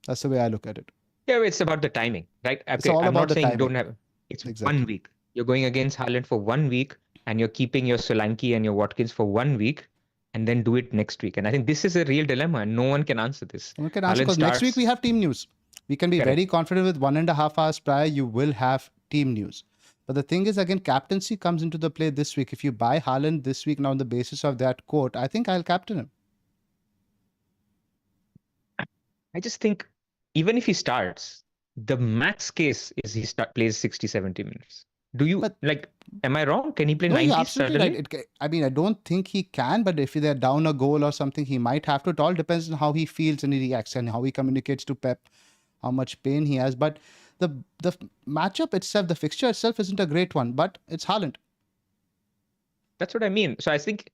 That's the way I look at it. Yeah, it's about the timing, right? Okay, it's all I'm about not the saying timing. You don't have. It's 1 week. You're going against Haaland for 1 week, and you're keeping your Solanke and your Watkins for 1 week, and then do it next week. And I think this is a real dilemma, and no one can answer this. No one can answer, because next week we have team news. We can be very confident with 1.5 hours prior, you will have team news. But the thing is, again, captaincy comes into the play this week. If you buy Haaland this week now on the basis of that quote, I think I'll captain him. I just think even if he starts, the max case is he plays 60, 70 minutes. Do you But am I wrong? Can he play no, 90 you're absolutely suddenly? right. I mean, I don't think he can, but if they're down a goal or something, he might have to. It all depends on how he feels and he reacts and how he communicates to Pep, how much pain he has. But the matchup itself, the fixture itself isn't a great one, but it's Haaland. That's what I mean. So I think,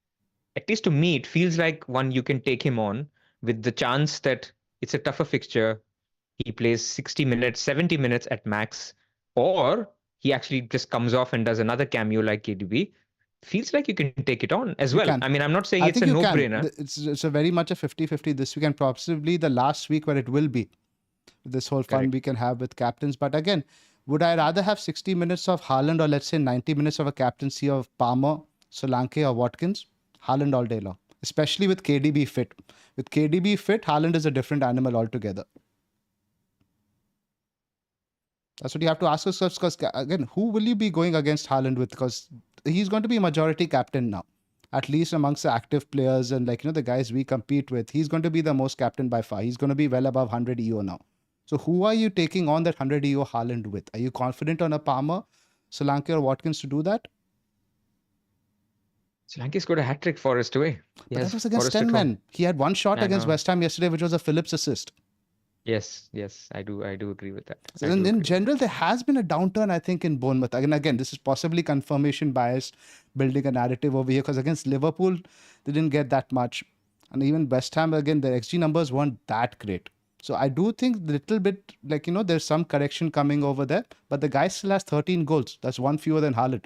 at least to me, it feels like one you can take him on with the chance that it's a tougher fixture. He plays 60 minutes, 70 minutes at max, or he actually just comes off and does another cameo like KDB. Feels like you can take it on as You well. can. I mean, I'm not saying I it's think a you can. no-brainer. It's a very much a 50-50 this week and possibly the last week where it will be. This whole fun Correct. we can have with captains. But again, would I rather have 60 minutes of Haaland or let's say 90 minutes of a captaincy of Palmer, Solanke or Watkins? Haaland all day long, especially with KDB fit. With KDB fit, Haaland is a different animal altogether. That's what you have to ask yourself because, again, who will you be going against Haaland with? Because he's going to be majority captain now, at least amongst the active players and the guys we compete with. He's going to be the most captain by far. He's going to be well above 100 EO now. So who are you taking on that 100 EO Haaland with? Are you confident on a Palmer, Solanke or Watkins to do that? Solanke scored a hat-trick Forest away. But that was against 10 men. He had one shot against West Ham yesterday, which was a Phillips assist. Yes, I do agree with that. So in general, there has been a downturn, I think, in Bournemouth. Again, this is possibly confirmation bias, building a narrative over here, because against Liverpool, they didn't get that much. And even West Ham, again, their XG numbers weren't that great. So I do think a little bit, there's some correction coming over there. But the guy still has 13 goals. That's one fewer than Haaland.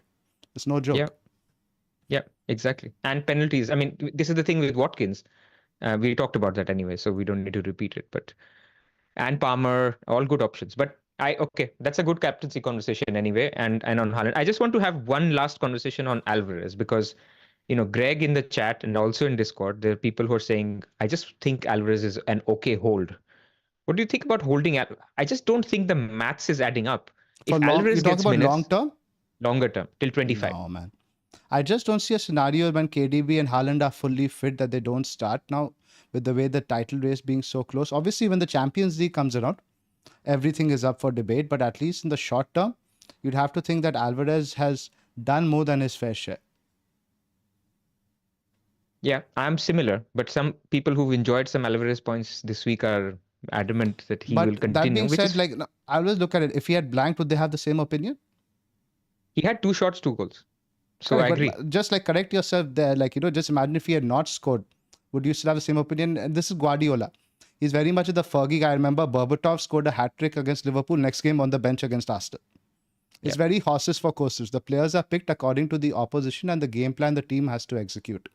It's no joke. Yeah, exactly. And penalties. I mean, this is the thing with Watkins. We talked about that anyway, so we don't need to repeat it. And Palmer, all good options. But that's a good captaincy conversation anyway. And on Haaland, I just want to have one last conversation on Alvarez because, Greg in the chat and also in Discord, there are people who are saying, I just think Alvarez is an okay hold. What do you think about holding? I just don't think the maths is adding up. For long, you talk about long term? Longer term, till 25. No, man. I just don't see a scenario when KDB and Haaland are fully fit that they don't start now. With the way the title race being so close. Obviously, when the Champions League comes around, everything is up for debate. But at least in the short term, you'd have to think that Alvarez has done more than his fair share. Yeah, I'm similar. But some people who've enjoyed some Alvarez points this week are adamant that he will continue. That being said, I always look at it. If he had blanked, would they have the same opinion? He had 2 shots, 2 goals. So I agree. Just correct yourself there. Just imagine if he had not scored. Would you still have the same opinion? And this is Guardiola. He's very much the Fergie guy. I remember Berbatov scored a hat-trick against Liverpool, next game on the bench against Aston. It's very horses for courses. The players are picked according to the opposition and the game plan the team has to execute.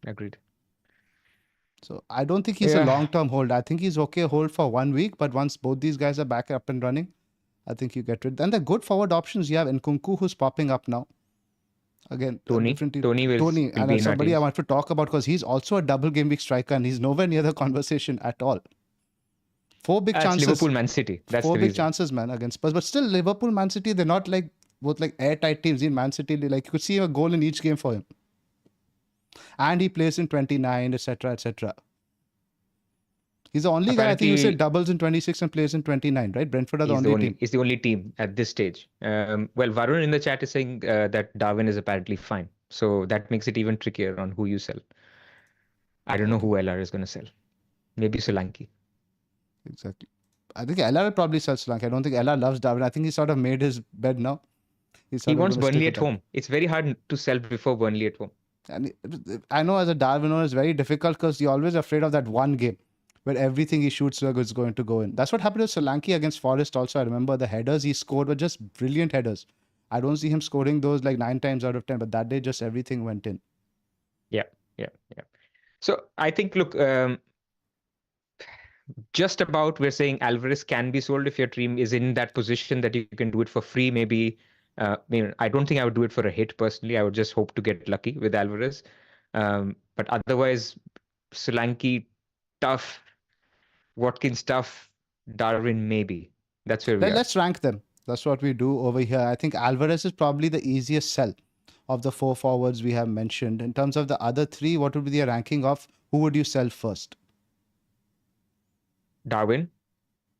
Agreed. So I don't think he's a long-term hold. I think he's okay hold for 1 week, but once both these guys are back up and running, I think you get rid. And the good forward options, you have Nkunku who's popping up now. Again, Tony and somebody I want to talk about because he's also a double game week striker and he's nowhere near the conversation at all. 4 big chances. Liverpool, Man City. That's 4 big chances, man, against Spurs. But still, Liverpool, Man City, they're not both airtight teams. In Man City, you could see a goal in each game for him. And he plays in 29, etc., etc. He's the only guy, I think you said doubles in 26 and plays in 29, right? Brentford are the only team. He's the only team at this stage. Well, Varun in the chat is saying that Darwin is apparently fine. So that makes it even trickier on who you sell. I don't know who LR is going to sell. Maybe Solanke. Exactly. I think LR will probably sell Solanke. I don't think LR loves Darwin. I think he sort of made his bed now. He wants Burnley at home. It's very hard to sell before Burnley at home. And I know as a Darwin owner, it's very difficult because you're always afraid of that one game where everything he shoots is going to go in. That's what happened to Solanke against Forest also. I remember the headers he scored were just brilliant headers. I don't see him scoring those 9 times out of 10, but that day just everything went in. Yeah. So I think, look, just about we're saying Alvarez can be sold if your team is in that position that you can do it for free. Maybe, I don't think I would do it for a hit personally. I would just hope to get lucky with Alvarez. But otherwise, Solanke, tough. Watkins tough, Darwin maybe. That's where we are. Let's rank them. That's what we do over here. I think Alvarez is probably the easiest sell of the 4 forwards we have mentioned. In terms of the other 3, what would be the ranking of who would you sell first? Darwin.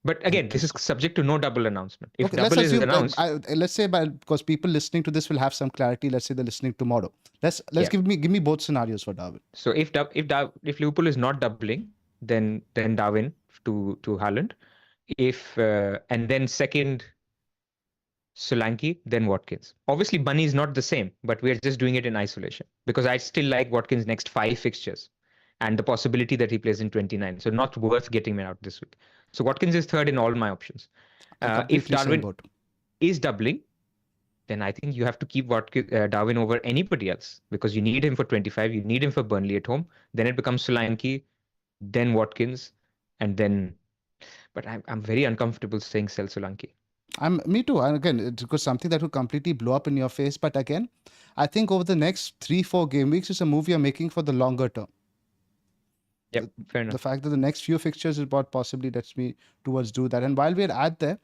But again, this is subject to no double announcement. If Okay, let's double is assume, announced, let's say, because people listening to this will have some clarity. Let's say they're listening tomorrow. Let's yeah. give me both scenarios for Darwin. So if Liverpool is not doubling, then Darwin to Haaland. If and then second Solanke, then Watkins. Obviously, money is not the same, but we're just doing it in isolation because I still like Watkins' next 5 fixtures and the possibility that he plays in 29. So not worth getting him out this week. So Watkins is third in all my options. If Darwin is doubling, then I think you have to keep Darwin over anybody else because you need him for 25. You need him for Burnley at home. Then it becomes Solanke, then Watkins, and then. But I'm very uncomfortable saying sell Solanke. Me too. And again, it's because something that will completely blow up in your face. But again, I think over the next 3-4 game weeks, it's a move you're making for the longer term. Yep, fair enough. The fact that the next few fixtures is what possibly lets me towards do that. And while we're at there,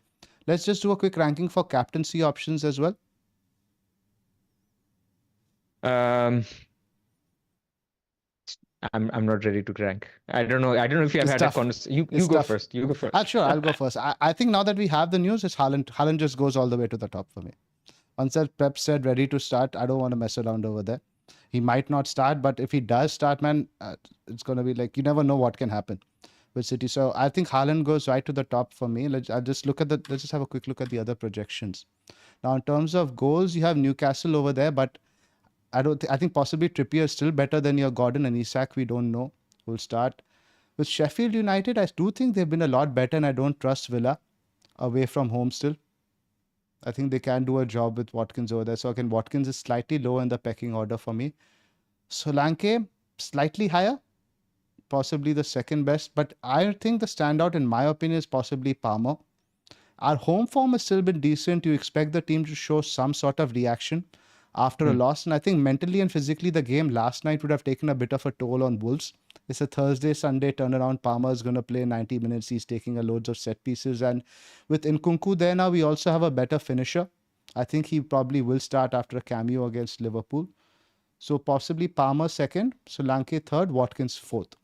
let's just do a quick ranking for captaincy options as well. I'm not ready to rank. I don't know if you have had a conversation. You go first. You go first. Sure, I'll go first. I think now that we have the news, it's Haaland. Haaland just goes all the way to the top for me. Once that Pep said ready to start, I don't want to mess around over there. He might not start, but if he does start, man, it's going to be like, you never know what can happen with City. So I think Haaland goes right to the top for me. Let's just have a quick look at the other projections. Now, in terms of goals, you have Newcastle over there, but I think possibly Trippier is still better than your Gordon and Isak. We don't know who'll start. With Sheffield United, I do think they've been a lot better, and I don't trust Villa away from home still. I think they can do a job with Watkins over there. So again, Watkins is slightly low in the pecking order for me. Solanke, slightly higher, possibly the second best. But I think the standout, in my opinion, is possibly Palmer. Our home form has still been decent. You expect the team to show some sort of reaction after a loss. And I think mentally and physically, the game last night would have taken a bit of a toll on Wolves. It's a Thursday, Sunday turnaround. Palmer is going to play 90 minutes. He's taking a loads of set pieces. And with Nkunku there now, we also have a better finisher. I think he probably will start after a cameo against Liverpool. So possibly Palmer second, Solanke third, Watkins fourth.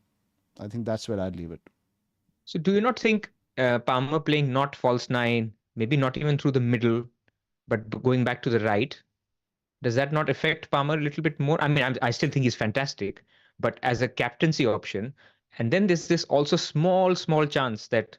I think that's where I'd leave it. So do you not think Palmer playing not false 9, maybe not even through the middle, but going back to the right, does that not affect Palmer a little bit more? I mean, I still think he's fantastic, but as a captaincy option, and then there's this also small chance that,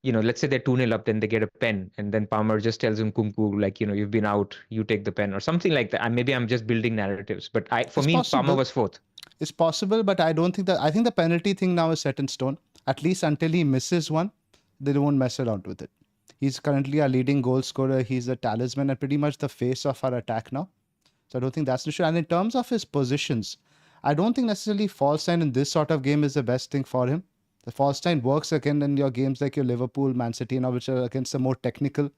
let's say they're 2-0 up, then they get a pen, and then Palmer just tells him, Kunku, like, you've been out, you take the pen, or something like that. Maybe I'm just building narratives, but for me, Palmer was fourth. It's possible, but I don't think I think the penalty thing now is set in stone. At least until he misses one, they won't mess around with it. He's currently our leading goal scorer. He's the talisman and pretty much the face of our attack now. So I don't think that's an issue. And in terms of his positions, I don't think necessarily false nine in this sort of game is the best thing for him. The false nine works again in your games like your Liverpool, Man City, which are against the more technical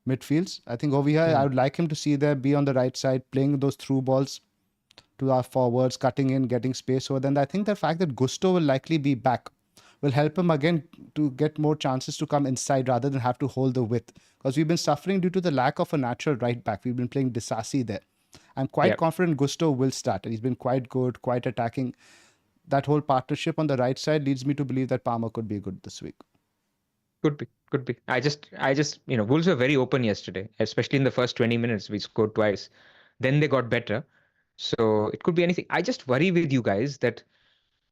midfields. I think over here, I would like him to see there, be on the right side, playing those through balls to our forwards, cutting in, getting space over. Then I think the fact that Gusto will likely be back will help him again to get more chances to come inside rather than have to hold the width. Because we've been suffering due to the lack of a natural right back. We've been playing Disasi there. I'm quite confident Gusto will start. And he's been quite good, quite attacking. That whole partnership on the right side leads me to believe that Palmer could be good this week. Could be. I just, Wolves were very open yesterday, especially in the first 20 minutes. We scored twice. Then they got better. So it could be anything. I just worry with you guys that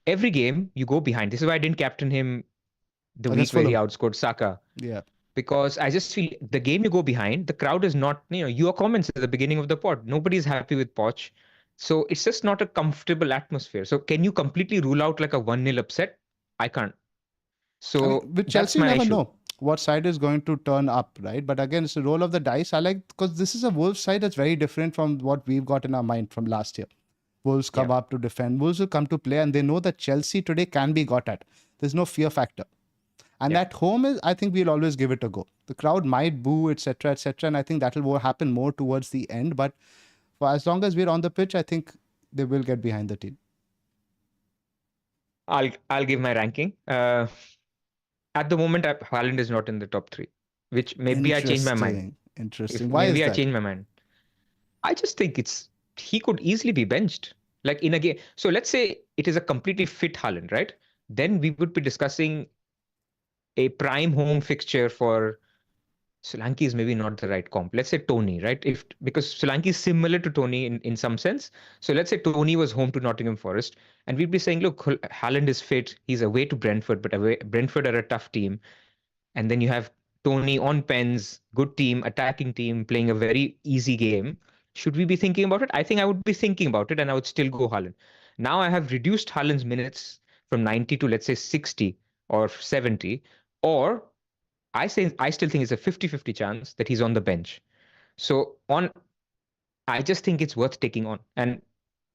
every game you go behind. This is why I didn't captain him the week where he outscored Saka. Yeah. Because I just feel the game you go behind, the crowd is not, your comments at the beginning of the pod, nobody's happy with Poch. So it's just not a comfortable atmosphere. So can you completely rule out like a 1-0 upset? I can't. So with Chelsea, you never know what side is going to turn up, right? But again, it's the roll of the dice. I like, because this is a Wolves side that's very different from what we've got in our mind from last year. Wolves come up to defend. Wolves will come to play, and they know that Chelsea today can be got at. There's no fear factor. And at home, I think we'll always give it a go. The crowd might boo, etc., etc., and I think that will happen more towards the end. But for as long as we're on the pitch, I think they will get behind the team. I'll give my ranking. At the moment, Haaland is not in the top 3, which maybe I changed my mind. Interesting. Why is Maybe I that? change my mind. I just think he could easily be benched. Like in a game. So let's say it is a completely fit Haaland, right? Then we would be discussing a prime home fixture for Solanke is maybe not the right comp. Let's say Tony, right? If because Solanke is similar to Tony in some sense. So let's say Tony was home to Nottingham Forest, and we'd be saying, look, Haaland is fit. He's away to Brentford, but Brentford are a tough team. And then you have Tony on pens, good team, attacking team, playing a very easy game. Should we be thinking about it? I think I would be thinking about it, and I would still go Haaland. Now I have reduced Haaland's minutes from 90 to let's say 60 or 70, or I still think it's a 50-50 chance that he's on the bench. So I just think it's worth taking on. And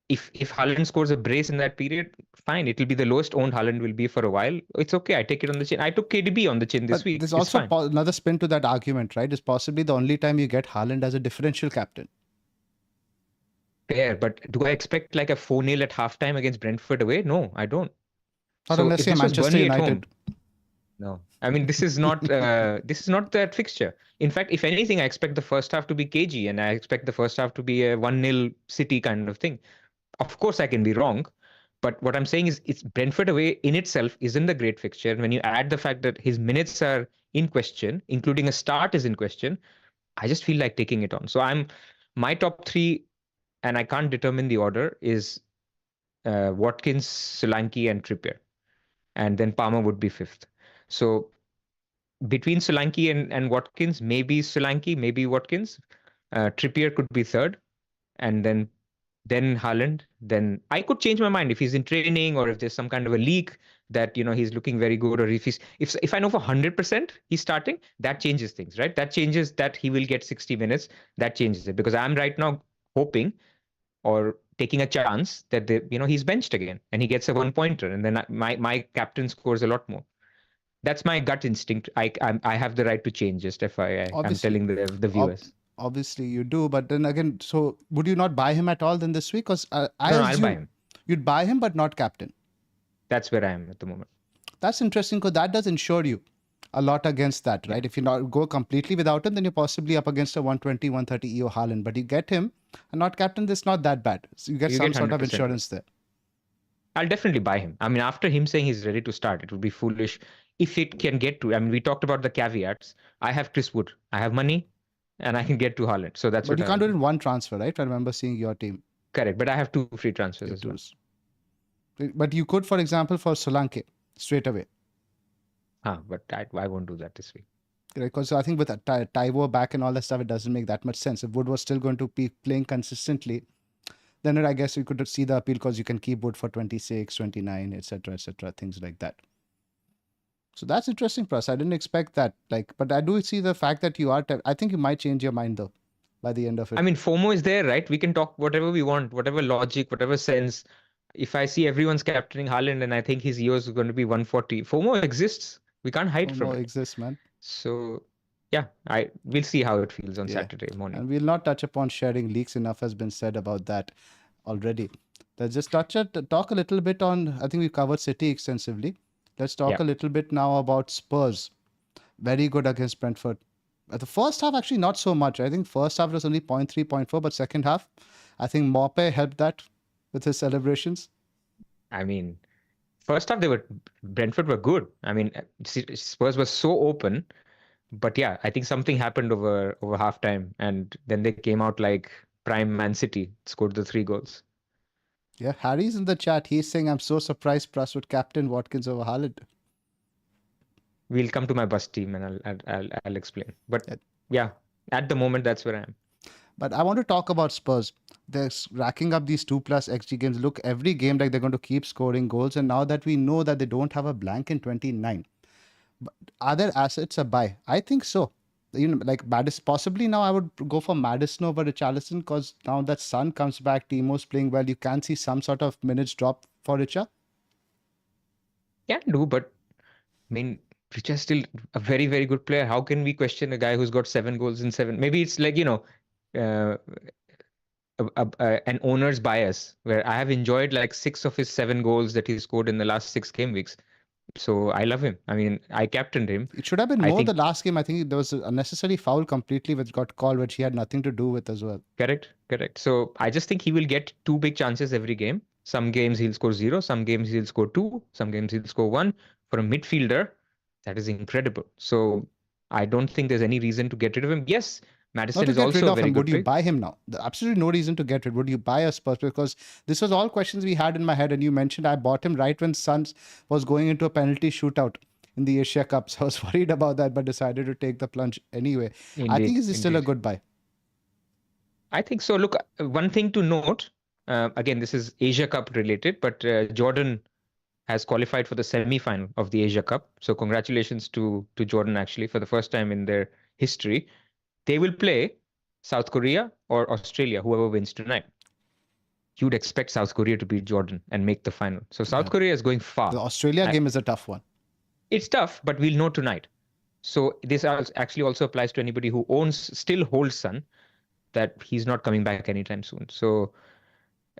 if Haaland scores a brace in that period, fine. It'll be the lowest owned Haaland will be for a while. It's okay. I take it on the chin. I took KDB on the chin this But week. there's It's also fine. another spin to that argument, right? It's possibly the only time you get Haaland as a differential captain. Fair, but do I expect like a 4-0 at halftime against Brentford away? No, I don't. Not So unless if you're this was Manchester Burnley at home, United. no. I mean, this is not that fixture. In fact, if anything, I expect the first half to be cagey, and I expect the first half to be a 1-0 City kind of thing. Of course, I can be wrong, but what I'm saying is, it's Brentford away in itself isn't a great fixture. And when you add the fact that his minutes are in question, including a start is in question, I just feel like taking it on. So my top three, and I can't determine the order, is Watkins, Solanke, and Trippier, and then Palmer would be fifth. So between Solanke and Watkins, maybe Solanke, maybe Watkins. Trippier could be third, and then Haaland. Then I could change my mind if he's in training or if there's some kind of a leak that he's looking very good, or if I know for 100% he's starting, that changes things, right? That changes that he will get 60 minutes. That changes it, because I'm right now hoping or taking a chance that he's benched again and he gets a 1-pointer, and then my captain scores a lot more. That's my gut instinct. I have the right to change. Just FYI, I'm Obviously, telling the ob- viewers. obviously you do. But then again, so would you not buy him at all then this week? Because I No, I'll buy assume him. you'd buy him, but not captain. That's where I am at the moment. That's interesting because that does insure you a lot against that, right? Yeah. If you not go completely without him, then you're possibly up against a 120, 130 EO Haaland. But you get him and not captain, that's not that bad. So you get some sort of 100% insurance there. I'll definitely buy him. I mean, after him saying he's ready to start, it would be foolish if it can get to. I mean, we talked about the caveats. I have Chris Wood. I have money, and I can get to Haaland. So that's But what you I can't do will it in one transfer, right? I remember seeing your team. Correct. But I have 2 free transfers as well. But you could, for example, for Solanke straight away. But I won't do that this week. Because I think with Taiwo back and all that stuff, it doesn't make that much sense. If Wood was still going to be playing consistently, then I guess you could see the appeal because you can keep Wood for 26, 29, etc., things like that. So that's interesting, Pras. I didn't expect that. But I do see the fact that you are. I think you might change your mind though by the end of it. I mean, FOMO is there, right? We can talk whatever we want, whatever logic, whatever sense. If I see everyone's captaining Haaland and I think his EOS is going to be 140, FOMO exists. We can't hide from it. Exists, man. So yeah, we'll see how it feels on Saturday morning. And we'll not touch upon sharing leaks. Enough has been said about that already. Let's just talk a little bit on. I think we covered City extensively. Let's talk a little bit now about Spurs. Very good against Brentford. The first half, actually, not so much. I think first half was only 0.3, 0.4, but second half, I think Mope helped that with his celebrations. I mean, first half Brentford were good. I mean, Spurs was so open, but yeah, I think something happened over halftime, and then they came out like prime Man City, scored the 3 goals. Yeah, Harry's in the chat. He's saying, I'm so surprised Pras would captain Watkins over Haaland. We'll come to my bus team and I'll explain. But yeah, at the moment, that's where I am. But I want to talk about Spurs. They're racking up these 2+ XG games. Look, every game like they're going to keep scoring goals. And now that we know that they don't have a blank in 29, are there assets a buy? I think so. Like Madison, possibly now I would go for Madison over Richarlison because now that Son comes back, Timo's playing well. You can see some sort of minutes drop for Richa. Can do, but I mean, Richa's still a very, very good player. How can we question a guy who's got 7 goals in 7? Maybe it's like, an owner's bias where I have enjoyed like 6 of his 7 goals that he scored in the last 6 game weeks. So I love him. I mean, I captained him. It should have been I more the think last game. I think there was a unnecessary foul completely which got called, which he had nothing to do with as well. correct. So I just think he will get two big chances every game. Some games he'll score zero, some games he'll score two, some games he'll score one. For a midfielder, that is incredible. So I don't think there's any reason to get rid of him. Yes, Not Madison to is get rid also a of very him. Would good you pick. buy him now? Absolutely no reason to get rid. Would you buy a Spurs? Because this was all questions we had in my head, and you mentioned I bought him right when Suns was going into a penalty shootout in the Asia Cup. So I was worried about that, but decided to take the plunge anyway. I think Indeed, he's still a indeed. good buy. I think so. Look, one thing to note, again, this is Asia Cup related, but Jordan has qualified for the semi-final of the Asia Cup. So congratulations to Jordan actually for the first time in their history. They will play South Korea or Australia, whoever wins tonight. You'd expect South Korea to beat Jordan and make the final. So South Yeah. Korea is going The far. Australia game is a tough one. It's tough, but we'll know tonight. So this actually also applies to anybody who still holds Sun, that he's not coming back anytime soon. So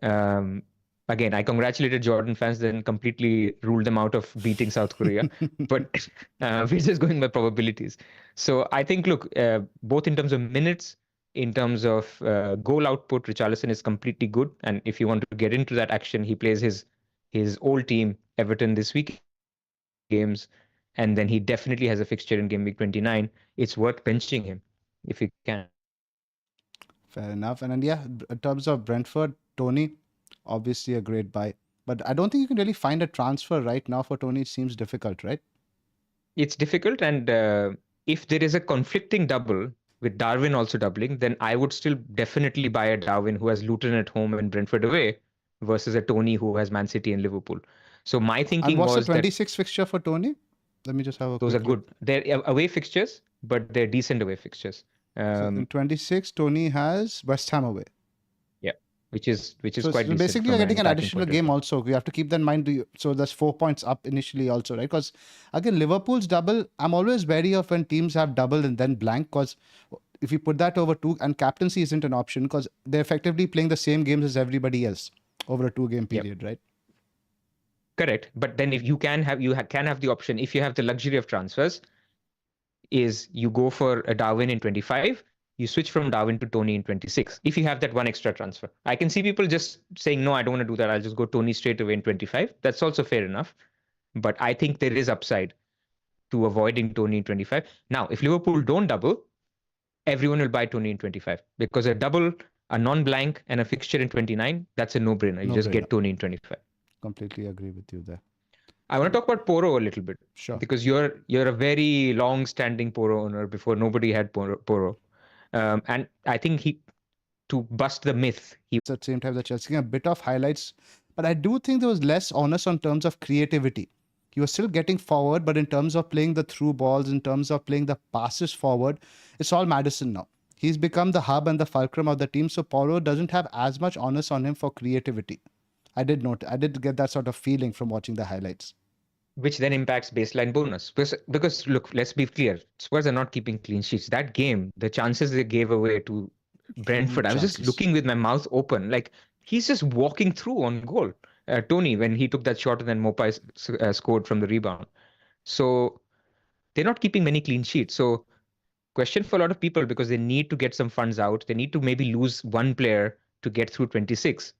Um, again, I congratulated Jordan fans, then completely ruled them out of beating South Korea. But we're just going by probabilities. So I think, look, both in terms of minutes, in terms of goal output, Richarlison is completely good. And if you want to get into that action, he plays his old team, Everton, this week games. And then he definitely has a fixture in game week 29. It's worth benching him if you can. Fair enough. And then, yeah, in terms of Brentford, Tony, obviously a great buy. But I don't think you can really find a transfer right now for Tony. It seems difficult, right? It's difficult, and if there is a conflicting double with Darwin also doubling, then I would still definitely buy a Darwin who has Luton at home and Brentford away versus a Tony who has Man City and Liverpool. So my And thinking what's the was that 26 fixture for Tony? Let me just have a those are quick look. good. They're away fixtures, but they're decent away fixtures. So in 26, Tony has West Ham away. Yeah, which is So quite decent basically, you're from an getting an attacking additional point of game view. also. We have to keep that in mind. So that's 4 points up initially also, right? Because again, Liverpool's double, I'm always wary of when teams have double and then blank, because if you put that over two, and captaincy isn't an option because they're effectively playing the same games as everybody else over a 2 game Yep. period, right? Correct. But then if you can have the option, if you have the luxury of transfers, is you go for a Darwin in 25, you switch from Darwin to Tony in 26. If you have that one extra transfer, I can see people just saying, no, I don't want to do that. I'll just go Tony straight away in 25. That's also fair enough. But I think there is upside to avoiding Tony in 25. Now, if Liverpool don't double, everyone will buy Tony in 25 because a double, a non-blank, and a fixture in 29, that's a no-brainer. You just get Tony in 25. Completely agree with you there. I want to talk about Poro a little bit. Sure. Because you're a very long-standing Poro owner. Before nobody had Poro. And I think to bust the myth, At the same time, the Chelsea a bit of highlights, but I do think there was less onus on terms of creativity. He was still getting forward, but in terms of playing the through balls, in terms of playing the passes forward, it's all Maddison now. He's become the hub and the fulcrum of the team, so Paulo doesn't have as much onus on him for creativity. I did get that sort of feeling from watching the highlights. which then impacts baseline bonus. Because look, let's be clear, Spurs are not keeping clean sheets. That game, the chances they gave away to Brentford, I was just looking with my mouth open. Like, he's just walking through on goal. Tony, when he took that shot and then Mopai scored from the rebound. So they're not keeping many clean sheets. So question for a lot of people, because they need to get some funds out. They need to maybe lose one player to get through 26.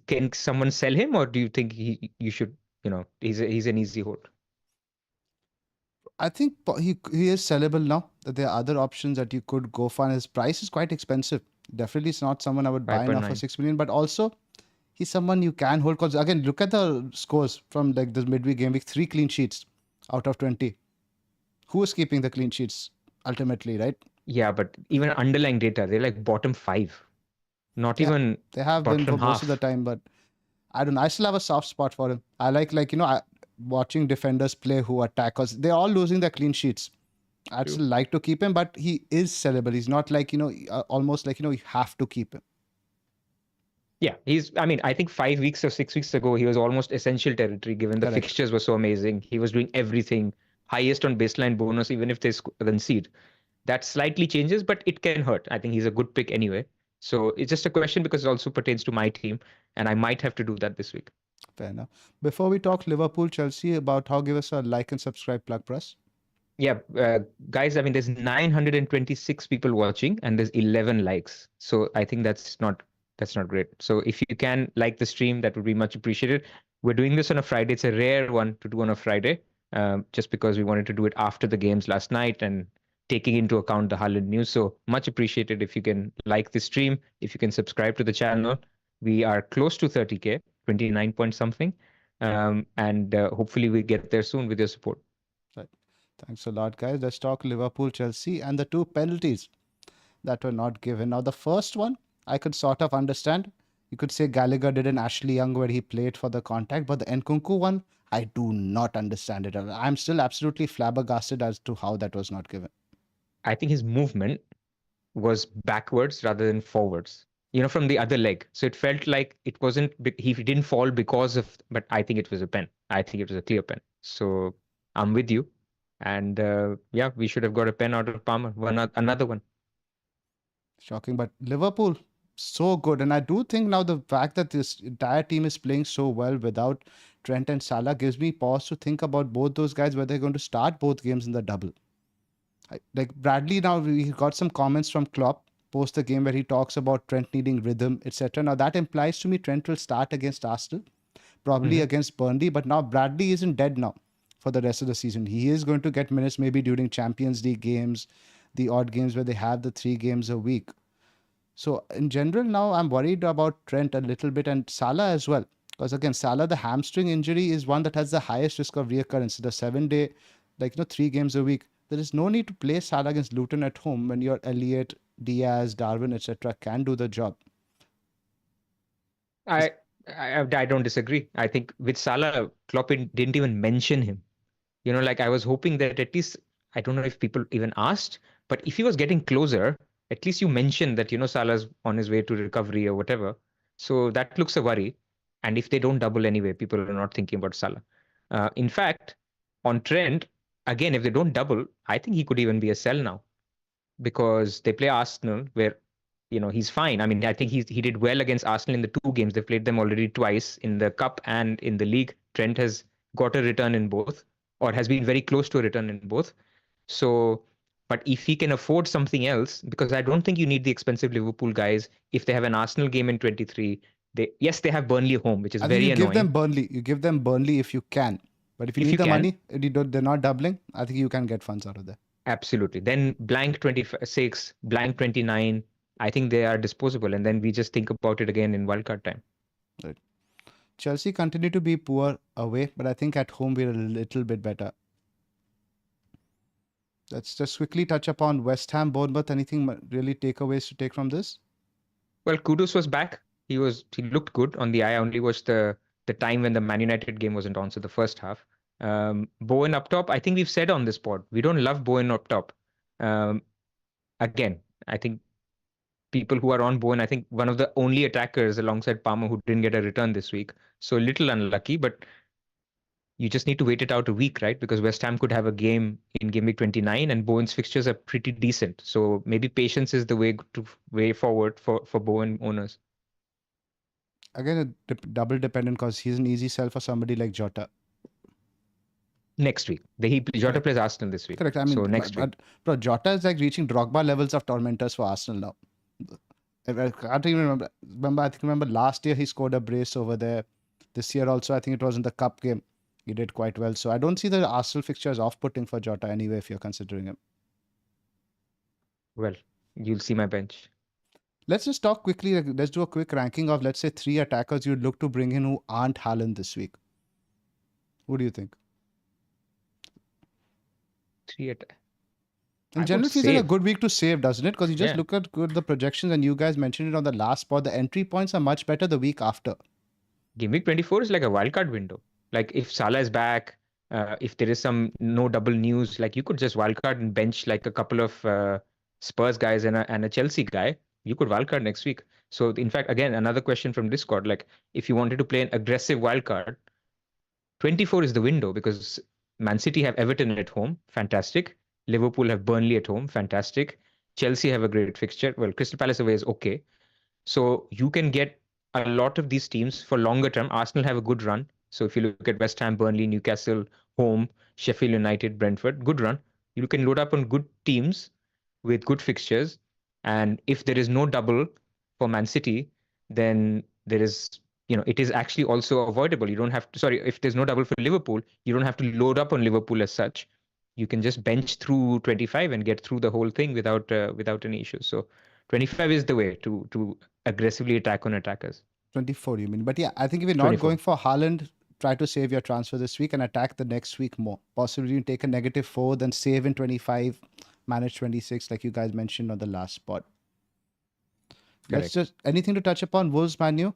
Can someone sell him, or do you think you should, he's an easy hold? I think he is sellable now. There are other options that you could go for, and his price is quite expensive. Definitely, it's not someone I would buy now for 6 million, but also he's someone you can hold. Because again, look at the scores from like this midweek game week: 3 clean sheets out of 20. Who is keeping the clean sheets ultimately, right? Yeah, but even underlying data, they're like bottom 5. Not even they have been for bottom most half. of the time, but I don't know. I still have a soft spot for him. I like watching defenders play who attack, because they're all losing their clean sheets. I'd still like to keep him, but he is sellable. He's not like, almost like, you have to keep him. Yeah, I think 5 weeks or 6 weeks ago, he was almost essential territory given the fixtures were so amazing. He was doing everything, highest on baseline bonus, even if they concede. That slightly changes, but it can hurt. I think he's a good pick anyway. So it's just a question because it also pertains to my team, and I might have to do that this week. Fair enough. Before we talk Liverpool, Chelsea, about how, give us a like and subscribe plug, Pras. Yeah, guys, I mean, there's 926 people watching and there's 11 likes. So I think that's not great. So if you can like the stream, that would be much appreciated. We're doing this on a Friday. It's a rare one to do on a Friday, just because we wanted to do it after the games last night and taking into account the Haaland news. So much appreciated if you can like the stream, if you can subscribe to the channel. We are close to 30K, 29 point something. And hopefully we get there soon with your support. Right. Thanks a lot, guys. Let's talk Liverpool, Chelsea, and the two penalties that were not given. Now, the first one, I could sort of understand. You could say Gallagher did an Ashley Young where he played for the contact, but the Nkunku one, I do not understand it. I'm still absolutely flabbergasted as to how that was not given. I think his movement was backwards rather than forwards, from the other leg. So it felt like it wasn't, he didn't fall because of, but I think it was a pen. I think it was a clear pen. So I'm with you. And yeah, we should have got a pen out of Palmer, another one. Shocking, but Liverpool, so good. And I do think now the fact that this entire team is playing so well without Trent and Salah gives me pause to think about both those guys, whether they're going to start both games in the double. Like Bradley, now we got some comments from Klopp post the game where he talks about Trent needing rhythm, etc. Now that implies to me Trent will start against Arsenal, probably against Burnley, but now Bradley isn't dead now for the rest of the season. He is going to get minutes maybe during Champions League games, the odd games where they have the 3 games a week. So in general, now I'm worried about Trent a little bit and Salah as well. Because again, Salah, the hamstring injury is one that has the highest risk of reoccurrence. The 7-day, 3 games a week. There is no need to play Salah against Luton at home when your Elliott, Diaz, Darwin, etc. can do the job. I don't disagree. I think with Salah, Klopp didn't even mention him. I was hoping that at least, I don't know if people even asked, but if he was getting closer, at least you mentioned that, Salah's on his way to recovery or whatever. So that looks a worry. And if they don't double anyway, people are not thinking about Salah. In fact, on Trent, again, if they don't double, I think he could even be a sell now because they play Arsenal where, he's fine. I mean, I think he did well against Arsenal in the 2 games. They've played them already twice in the cup and in the league. Trent has got a return in both or has been very close to a return in both. So, but if he can afford something else, because I don't think you need the expensive Liverpool guys. If they have an Arsenal game in 23, they have Burnley home, which is I think very you annoying. give them Burnley. You give them Burnley if you can. But if you need the money, they're not doubling, I think you can get funds out of there. Absolutely. Then blank 26, blank 29. I think they are disposable. And then we just think about it again in wildcard time. Right. Chelsea continue to be poor away, but I think at home we're a little bit better. Let's just quickly touch upon West Ham, Bournemouth. Anything really takeaways to take from this? Well, Kudus was back. He looked good on the eye. I only watched the time when the Man United game wasn't on, so the first half. Bowen up top. I think we've said on this pod, we don't love Bowen up top. Again, I think people who are on Bowen, I think one of the only attackers alongside Palmer who didn't get a return this week. So a little unlucky, but you just need to wait it out a week, right? Because West Ham could have a game in Gameweek 29 and Bowen's fixtures are pretty decent. So maybe patience is the way forward for Bowen owners. Again, double dependent because he's an easy sell for somebody like Jota. Next week. Jota plays Arsenal this week. Correct. I mean, so next week. Bro, Jota is like reaching Drogba levels of tormentors for Arsenal now. I can't even remember last year he scored a brace over there. This year also, I think it was in the cup game. He did quite well. So I don't see the Arsenal fixture as off-putting for Jota anyway if you're considering him. Well, you'll see my bench. Let's just talk quickly. Let's do a quick ranking of, let's say, 3 attackers you'd look to bring in who aren't Haaland this week. What do you think? 3 attackers. In general, feels like a good week to save, doesn't it? Because you just look at the projections and you guys mentioned it on the last pod. The entry points are much better the week after. Gameweek 24 is like a wildcard window. Like if Salah is back, if there is some no double news, like you could just wildcard and bench like a couple of Spurs guys and a Chelsea guy. You could wildcard next week. So in fact, again, another question from Discord, like if you wanted to play an aggressive wildcard, 24 is the window because Man City have Everton at home. Fantastic. Liverpool have Burnley at home. Fantastic. Chelsea have a great fixture. Well, Crystal Palace away is okay. So you can get a lot of these teams for longer term, Arsenal have a good run. So if you look at West Ham, Burnley, Newcastle, home, Sheffield United, Brentford, good run. You can load up on good teams with good fixtures. And if there is no double for Man City, then there is, it is actually also avoidable. You don't have to, sorry, if there's no double for Liverpool, you don't have to load up on Liverpool as such. You can just bench through 25 and get through the whole thing without any issues. So 25 is the way to aggressively attack on attackers. 24, you mean? But yeah, I think if you're not 24. going for Haaland, try to save your transfer this week and attack the next week more. Possibly you take a -4, then save in 25, manage 26, like you guys mentioned on the last spot. Let's just anything to touch upon Wolves Man U?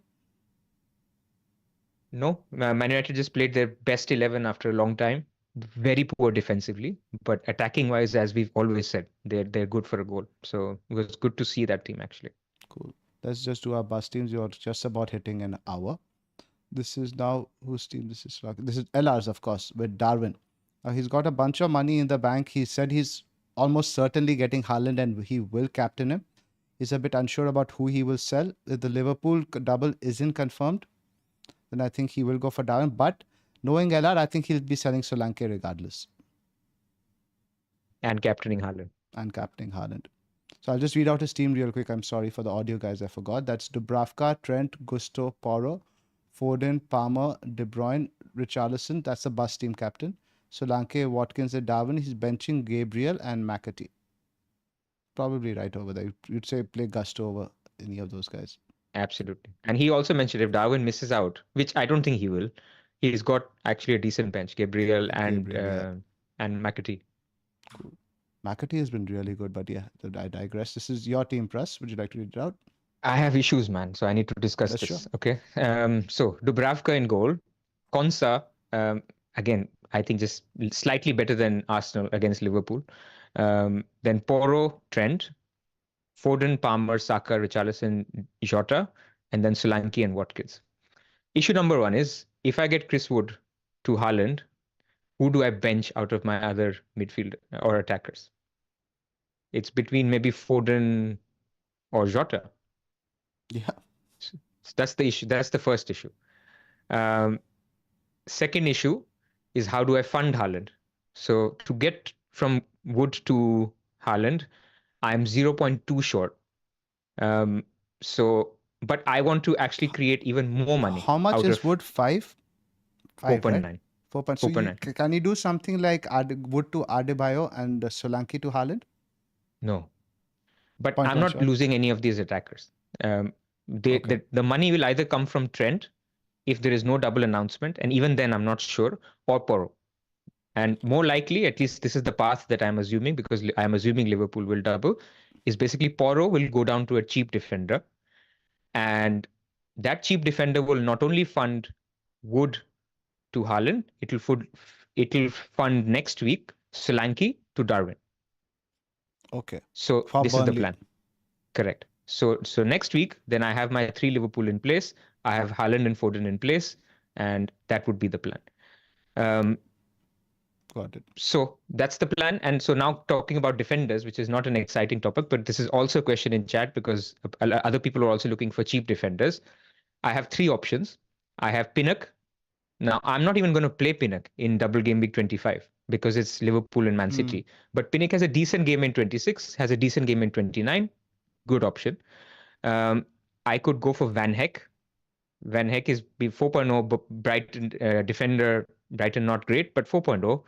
No, Man United just played their best 11 after a long time. Very poor defensively, but attacking wise, as we've always said, they're good for a goal. So it was good to see that team actually. Cool. Let's just do our bus teams. You're just about hitting an hour. This is now whose team this is? This is LR's, of course, with Darwin. He's got a bunch of money in the bank. He said he's almost certainly getting Haaland and he will captain him. He's a bit unsure about who he will sell. If the Liverpool double isn't confirmed, then I think he will go for Darwin. But knowing LR, I think he'll be selling Solanke regardless. And captaining Haaland. So I'll just read out his team real quick. I'm sorry for the audio, guys. I forgot. That's Dubravka, Trent, Gusto, Porro, Foden, Palmer, De Bruyne, Richarlison. That's the bus team captain. Solanke, Watkins, and Darwin. He's benching Gabriel and McAtee. Probably right over there. You'd say play Gusto over any of those guys. Absolutely. And he also mentioned if Darwin misses out, which I don't think he will, he's got actually a decent bench, Gabriel and McAtee. Cool. McAtee has been really good, but yeah, I digress. This is your team, Pras. Would you like to read it out? I have issues, man, so I need to discuss this. Sure. Okay. So Dubravka in goal. Konsa, again, I think just slightly better than Arsenal against Liverpool. Then Porro, Trent, Foden, Palmer, Saka, Richarlison, Jota, and then Solanke and Watkins. Issue number one is, if I get Chris Wood to Haaland, who do I bench out of my other midfield or attackers? It's between maybe Foden or Jota. Yeah. So that's the issue. That's the first issue. Second issue is, how do I fund Haaland? So to get from Wood to Haaland, I'm 0.2 short. But I want to actually create even more money. How much is Wood? 5? 4.9. Right? 4.9. So can you do something like Wood to Adebayo and Solanke to Haaland? No. But I'm not losing any of these attackers. The money will either come from Trent if there is no double announcement, and even then I'm not sure, or Porro. And more likely, at least this is the path that I'm assuming, because I'm assuming Liverpool will double, is basically Porro will go down to a cheap defender. And that cheap defender will not only fund Wood to Haaland, it'll fund next week Solanke to Darwin. Okay. So this is the plan. Correct. So next week, then I have my 3 Liverpool in place. I have Haaland and Foden in place, and that would be the plan. Got it. So that's the plan. And so now talking about defenders, which is not an exciting topic, but this is also a question in chat because other people are also looking for cheap defenders. I have 3 options. I have Pinnock. Now, I'm not even going to play Pinnock in double game week 25 because it's Liverpool and Man City. But Pinnock has a decent game in 26, has a decent game in 29. Good option. I could go for Van Heck. Van Heck is 4.0 Brighton defender. Brighton not great, but 4.0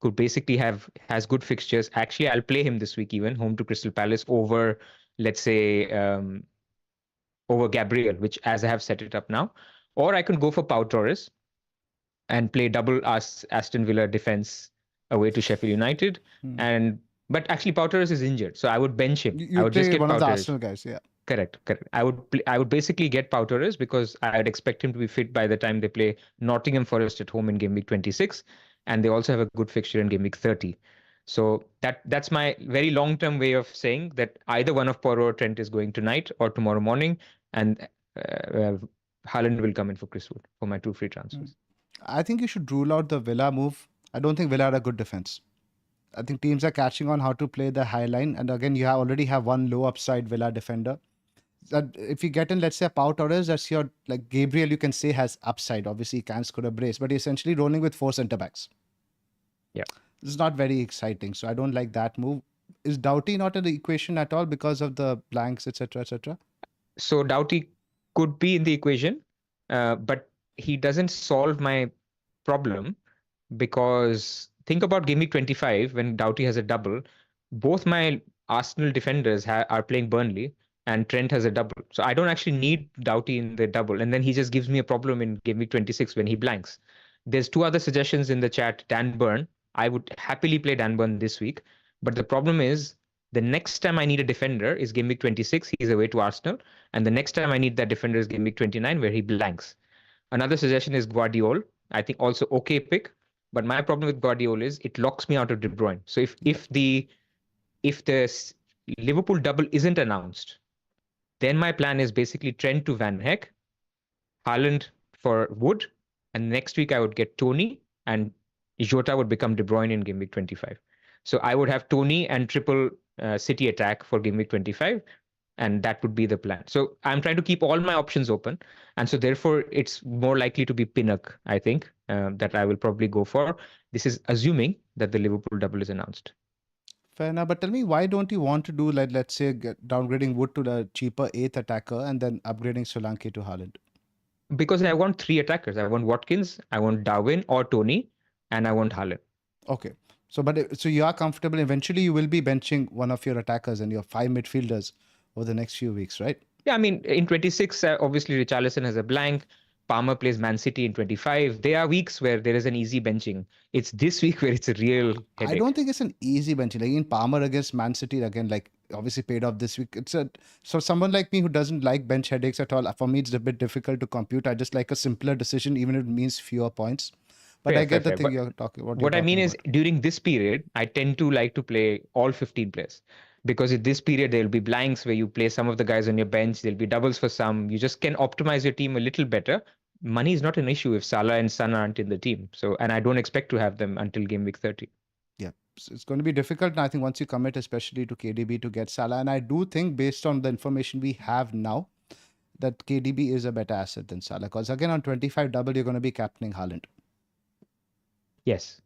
could basically has good fixtures. Actually, I'll play him this week even, home to Crystal Palace over, let's say, over Gabriel, which as I have set it up now. Or I can go for Pau Torres and play double Aston Villa defense away to Sheffield United. But actually Pau Torres is injured, so I would bench him. I would just get one Pau of the Torres. Arsenal guys, yeah. Correct. I would basically get Pau Torres because I'd expect him to be fit by the time they play Nottingham Forest at home in game week 26, and they also have a good fixture in game week 30. So that's my very long-term way of saying that either one of Porro or Trent is going tonight or tomorrow morning, and Haaland will come in for Chris Wood for my 2 free transfers. I think you should rule out the Villa move. I don't think Villa are a good defense. I think teams are catching on how to play the high line, and again, you already have one low upside Villa defender. that if you get in, let's say, a Pau Torres, that's your, like, Gabriel, you can say has upside. Obviously, he can score a brace, but you're essentially rolling with 4 centre backs. Yeah. This is not very exciting. So I don't like that move. Is Doughty not in the equation at all because of the blanks, etc., etc.? So Doughty could be in the equation, but he doesn't solve my problem because think about Game Week 25 when Doughty has a double. Both my Arsenal defenders are playing Burnley and Trent has a double. So I don't actually need Doughty in the double. And then he just gives me a problem in Game Week 26 when he blanks. There's 2 other suggestions in the chat. Dan Burn. I would happily play Dan Burn this week. But the problem is the next time I need a defender is Game Week 26. He's away to Arsenal. And the next time I need that defender is Game Week 29 where he blanks. Another suggestion is Guardiola. I think also okay pick. But my problem with Guardiola is it locks me out of De Bruyne. So if the Liverpool double isn't announced, then my plan is basically Trent to Van Heck, Haaland for Wood, and next week I would get Tony and Jota would become De Bruyne in Game Week 25. So I would have Tony and triple City attack for Game Week 25, and that would be the plan. So I'm trying to keep all my options open, and so therefore it's more likely to be Pinnock, I think, that I will probably go for. This is assuming that the Liverpool double is announced. Fair enough, but tell me, why don't you want to do, like, let's say, downgrading Wood to the cheaper 8th attacker and then upgrading Solanke to Haaland? Because I want 3 attackers. I want Watkins, I want Darwin or Tony, and I want Haaland. Okay. So you are comfortable. Eventually, you will be benching one of your attackers and your 5 midfielders over the next few weeks, right? Yeah, I mean, in 26, obviously Richarlison has a blank. Palmer plays Man City in 25. There are weeks where there is an easy benching. It's this week where it's a real headache. I don't think it's an easy benching. Like in Palmer against Man City, again, like obviously paid off this week. So someone like me who doesn't like bench headaches at all, for me, it's a bit difficult to compute. I just like a simpler decision, even if it means fewer points. But I get the thing you're talking about. What I mean is, during this period, I tend to like to play all 15 players. Because in this period, there'll be blanks where you play some of the guys on your bench. There'll be doubles for some. You just can optimize your team a little better. Money is not an issue if Salah and Son aren't in the team. So, and I don't expect to have them until Game Week 30. Yeah, so it's going to be difficult. And I think once you commit, especially to KDB, to get Salah. And I do think, based on the information we have now, that KDB is a better asset than Salah. Because again, on 25 double, you're going to be captaining Haaland. Yes.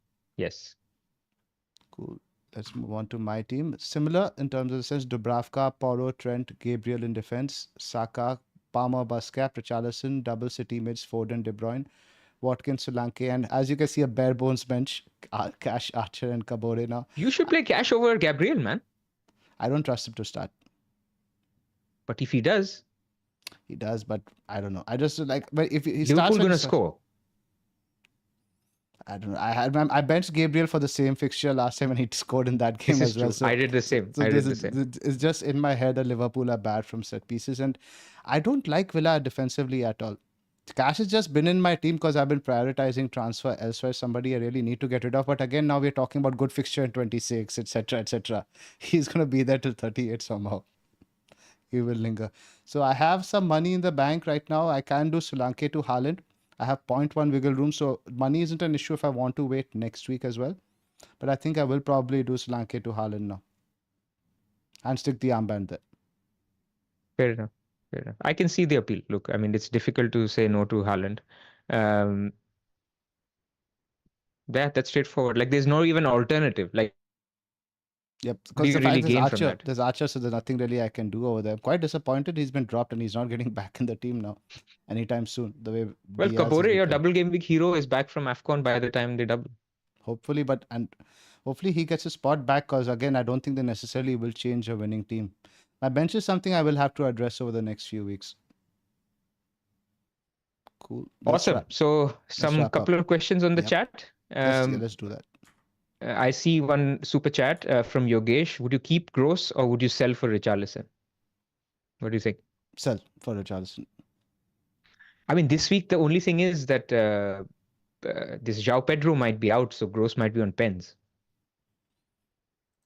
Cool. Let's move on to my team. Similar in terms of the sense: Dubravka, Porro, Trent, Gabriel in defense, Saka, Palmer, Busquets, Richarlison, double City mids, Foden, De Bruyne, Watkins, Solanke, and as you can see, a bare bones bench: Cash, Archer, and Kabore. Now you should play Cash over Gabriel, man. I don't trust him to start. But if he does, but I don't know. I just like, but if he Liverpool starts, gonna score. I don't know. I benched Gabriel for the same fixture last time and he scored in that game as well. So, I did the same. It's just in my head that Liverpool are bad from set pieces, and I don't like Villa defensively at all. Cash has just been in my team because I've been prioritizing transfer elsewhere. Somebody I really need to get rid of. But again, now we're talking about good fixture in 26, etc., etc. He's gonna be there till 38 somehow. He will linger. So I have some money in the bank right now. I can do Solanke to Haaland. I have 0.1 wiggle room, so money isn't an issue if I want to wait next week as well. But I think I will probably do Solanke to Haaland now. And stick the armband there. Fair enough. I can see the appeal. Look, I mean, it's difficult to say no to Haaland. That's straightforward. Like, there's no even alternative. Like, yep, because the fact there's Archer, so there's nothing really I can do over there. I'm quite disappointed he's been dropped and he's not getting back in the team now anytime soon. The way Kabore, your double game week hero, is back from AFCON by the time they double. Hopefully, hopefully he gets a spot back, because again, I don't think they necessarily will change a winning team. My bench is something I will have to address over the next few weeks. Cool. Awesome. So some couple of questions on the chat. Let's do that. I see one super chat from Yogesh. Would you keep Gross or would you sell for Richarlison? What do you think? Sell for Richarlison. I mean, this week the only thing is that this João Pedro might be out, so Gross might be on pens.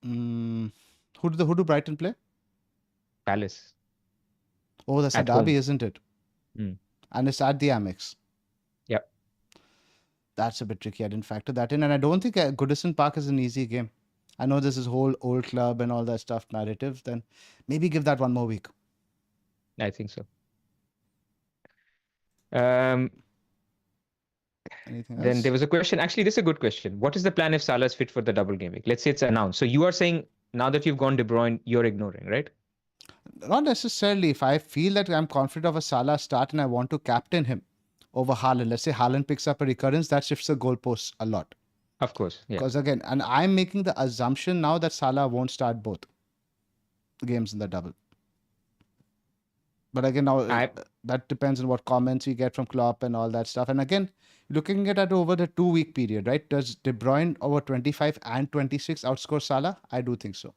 Who do Brighton play? Palace. Oh, that's a derby, isn't it? And it's at the Amex. Yep. That's a bit tricky. I didn't factor that in. And I don't think Goodison Park is an easy game. I know this is whole old club and all that stuff narrative. Then maybe give that one more week. I think so. Um, Anything then else? there was a question. Actually, this is a good question. What is the plan if Salah is fit for the double game week? Let's say it's announced. So you are saying now that you've gone De Bruyne, you're ignoring, right? Not necessarily. If I feel that I'm confident of a Salah start and I want to captain him over Haaland, let's say Haaland picks up a recurrence, that shifts the goalposts a lot. Of course, yeah. Because again, and I'm making the assumption now that Salah won't start both games in the double. But again, now that depends on what comments we get from Klopp and all that stuff. And again, looking at it over the 2-week period, right? Does De Bruyne over 25 and 26 outscore Salah? I do think so.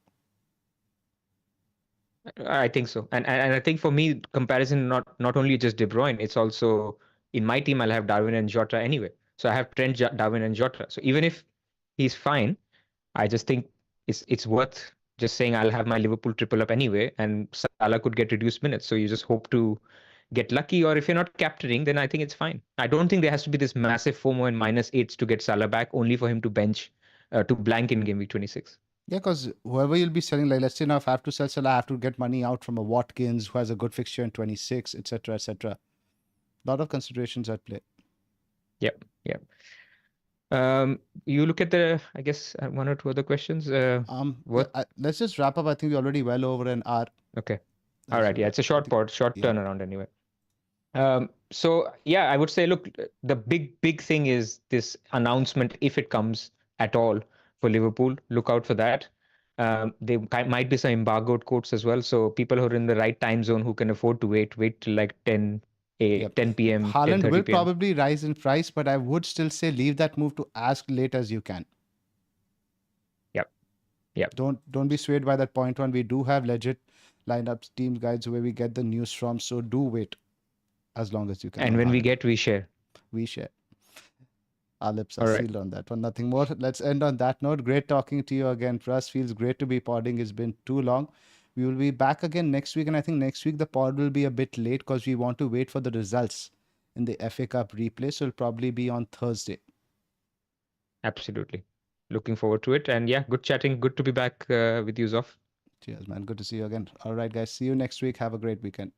I think so. And I think for me, comparison not only just De Bruyne, it's also in my team, I'll have Darwin and Jota anyway. So I have Trent, Darwin, and Jota. So even if he's fine, I just think it's worth just saying I'll have my Liverpool triple up anyway, and Salah could get reduced minutes. So you just hope to get lucky, or if you're not captaining, then I think it's fine. I don't think there has to be this massive FOMO and -8s to get Salah back, only for him to bench to blank in game week 26. Yeah, because whoever you'll be selling, like let's say now if I have to sell Salah, I have to get money out from a Watkins who has a good fixture in 26, etc., etc. A lot of considerations at play. Yep. You look at I guess one or two other questions. Let's just wrap up. I think we're already well over an hour. Okay. All right. Yeah, it's a short turnaround anyway. So yeah, I would say, look, the big thing is this announcement, if it comes at all for Liverpool. Look out for that. There might be some embargoed quotes as well. So people who are in the right time zone who can afford to wait till like 10 p.m. Haaland 10:30 will p.m. probably rise in price, but I would still say leave that move to as late as you can. Yep. Don't be swayed by that point one. We do have legit lineups, team guides where we get the news from. So do wait as long as you can. And when we share. We share. Our lips are sealed on that one. Nothing more. Let's end on that note. Great talking to you again, Pras. Feels great to be podding. It's been too long. We will be back again next week. And I think next week the pod will be a bit late because we want to wait for the results in the FA Cup replay. So it'll probably be on Thursday. Absolutely. Looking forward to it. And yeah, good chatting. Good to be back with you, Zoph. Cheers, man. Good to see you again. All right, guys. See you next week. Have a great weekend.